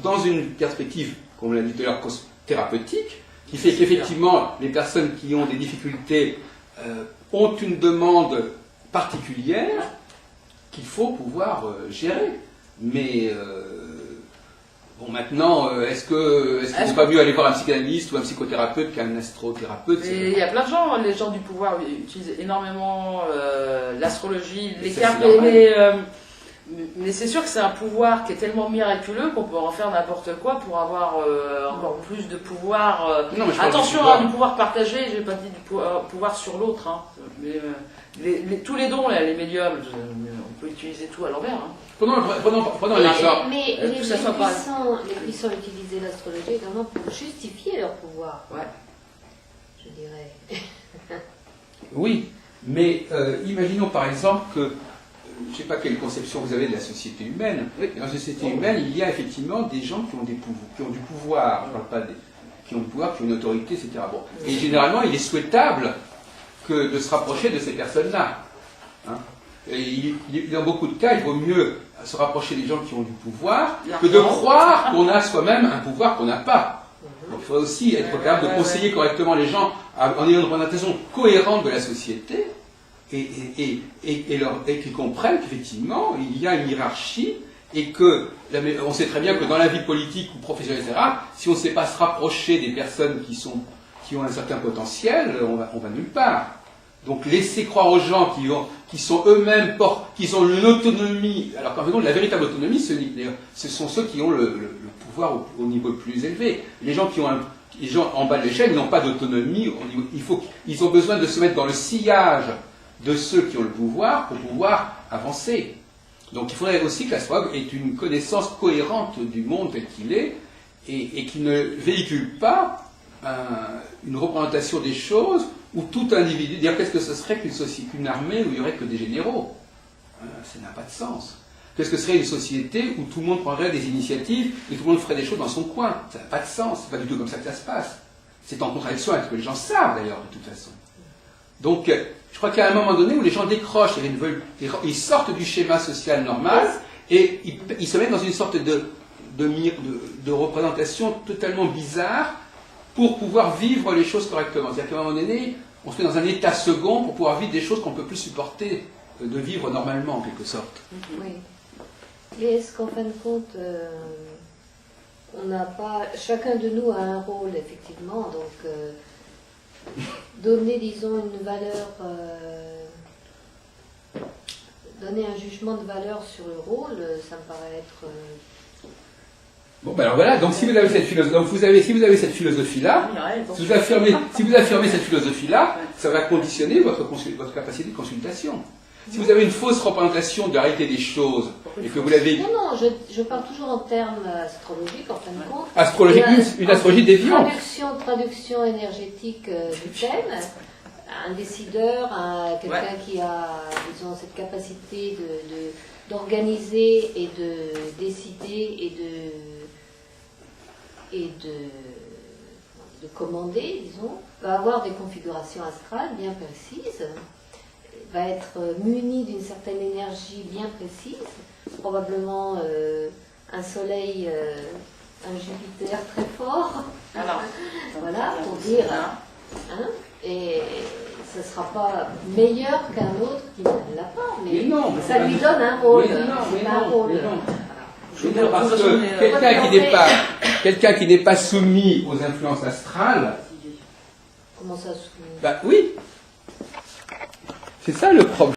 dans une perspective, comme on l'a dit tout à l'heure, thérapeutique, qui fait qu'effectivement, les personnes qui ont des difficultés ont une demande particulière qu'il faut pouvoir gérer. Mais bon, maintenant, est-ce qu'il n'est pas mieux aller voir un psychanalyste ou un psychothérapeute qu'un astrothérapeute? Il y a plein de gens, les gens du pouvoir utilisent énormément l'astrologie, les cartes, mais c'est sûr que c'est un pouvoir qui est tellement miraculeux qu'on peut en faire n'importe quoi pour avoir encore plus de pouvoir. Attention à du pouvoir partagé, j'ai pas dit du pouvoir sur l'autre, hein. Mais tous les dons, là, les médiums, on peut utiliser tout à l'envers. Hein. Prenons l'exemple. Mais les puissants utilisaient l'astrologie également pour justifier leur pouvoir. Ouais. Je dirais. Oui, mais imaginons par exemple que, je ne sais pas quelle conception vous avez de la société humaine, mais dans la société humaine, il y a effectivement des gens qui ont du pouvoir, je parle pas qui ont du pouvoir, qui ont une autorité, etc. Bon. Et généralement, il est souhaitable de se rapprocher de ces personnes-là. Hein. Et dans beaucoup de cas, il vaut mieux se rapprocher des gens qui ont du pouvoir que de croire qu'on a soi-même un pouvoir qu'on n'a pas. Bon. Donc il faudrait aussi être capable de conseiller correctement les gens en ayant une représentation cohérente de la société et qu'ils comprennent qu'effectivement il y a une hiérarchie et que on sait très bien que dans la vie politique ou professionnelle, etc., si on ne sait pas se rapprocher des personnes qui ont un certain potentiel, on va nulle part. Donc laisser croire aux gens qui sont eux-mêmes qui ont une autonomie, alors qu'en fait la véritable autonomie, ce sont ceux qui ont le pouvoir au niveau le plus élevé. Les gens en bas de l'échelle n'ont pas d'autonomie. Ils ont besoin de se mettre dans le sillage de ceux qui ont le pouvoir pour pouvoir avancer. Donc il faudrait aussi que l'astrologue ait une connaissance cohérente du monde tel qu'il est et qui ne véhicule pas une représentation des choses où tout individu, dire qu'est-ce que ce serait qu'une armée où il n'y aurait que des généraux. Ça n'a pas de sens. Qu'est-ce que serait une société où tout le monde prendrait des initiatives et tout le monde ferait des choses dans son coin? Ça n'a pas de sens, c'est pas du tout comme ça que ça se passe. C'est en contradiction avec ce que les gens savent d'ailleurs, de toute façon. Donc, je crois qu'il y a un moment donné où les gens décrochent, ils sortent du schéma social normal et ils se mettent dans une sorte de représentation totalement bizarre pour pouvoir vivre les choses correctement. C'est-à-dire qu'à un moment donné, on se met dans un état second pour pouvoir vivre des choses qu'on ne peut plus supporter de vivre normalement, en quelque sorte. Oui. Et est-ce qu'en fin de compte, on n'a pas... Chacun de nous a un rôle, effectivement, donc donner, disons, une valeur... donner un jugement de valeur sur le rôle, ça me paraît être... Bon, ben alors voilà, donc si vous avez cette philosophie-là, si vous affirmez cette philosophie-là, ça va conditionner votre capacité de consultation. Si vous avez une fausse représentation de la réalité des choses, et que vous l'avez... Non, je parle toujours en termes astrologiques, en fin de compte. Une astrologie déviante. Traduction énergétique du thème, un décideur, quelqu'un qui a, disons, cette capacité d'organiser et de décider et de commander, disons, va avoir des configurations astrales bien précises, va être muni d'une certaine énergie bien précise, probablement un soleil, un Jupiter très fort, voilà, pour dire, et ce ne sera pas meilleur qu'un autre qui ne l'a pas, mais non, ça lui donne un rôle, Parce que quelqu'un qui n'est pas soumis aux influences astrales... Comment ça soumis? Oui, c'est ça le problème.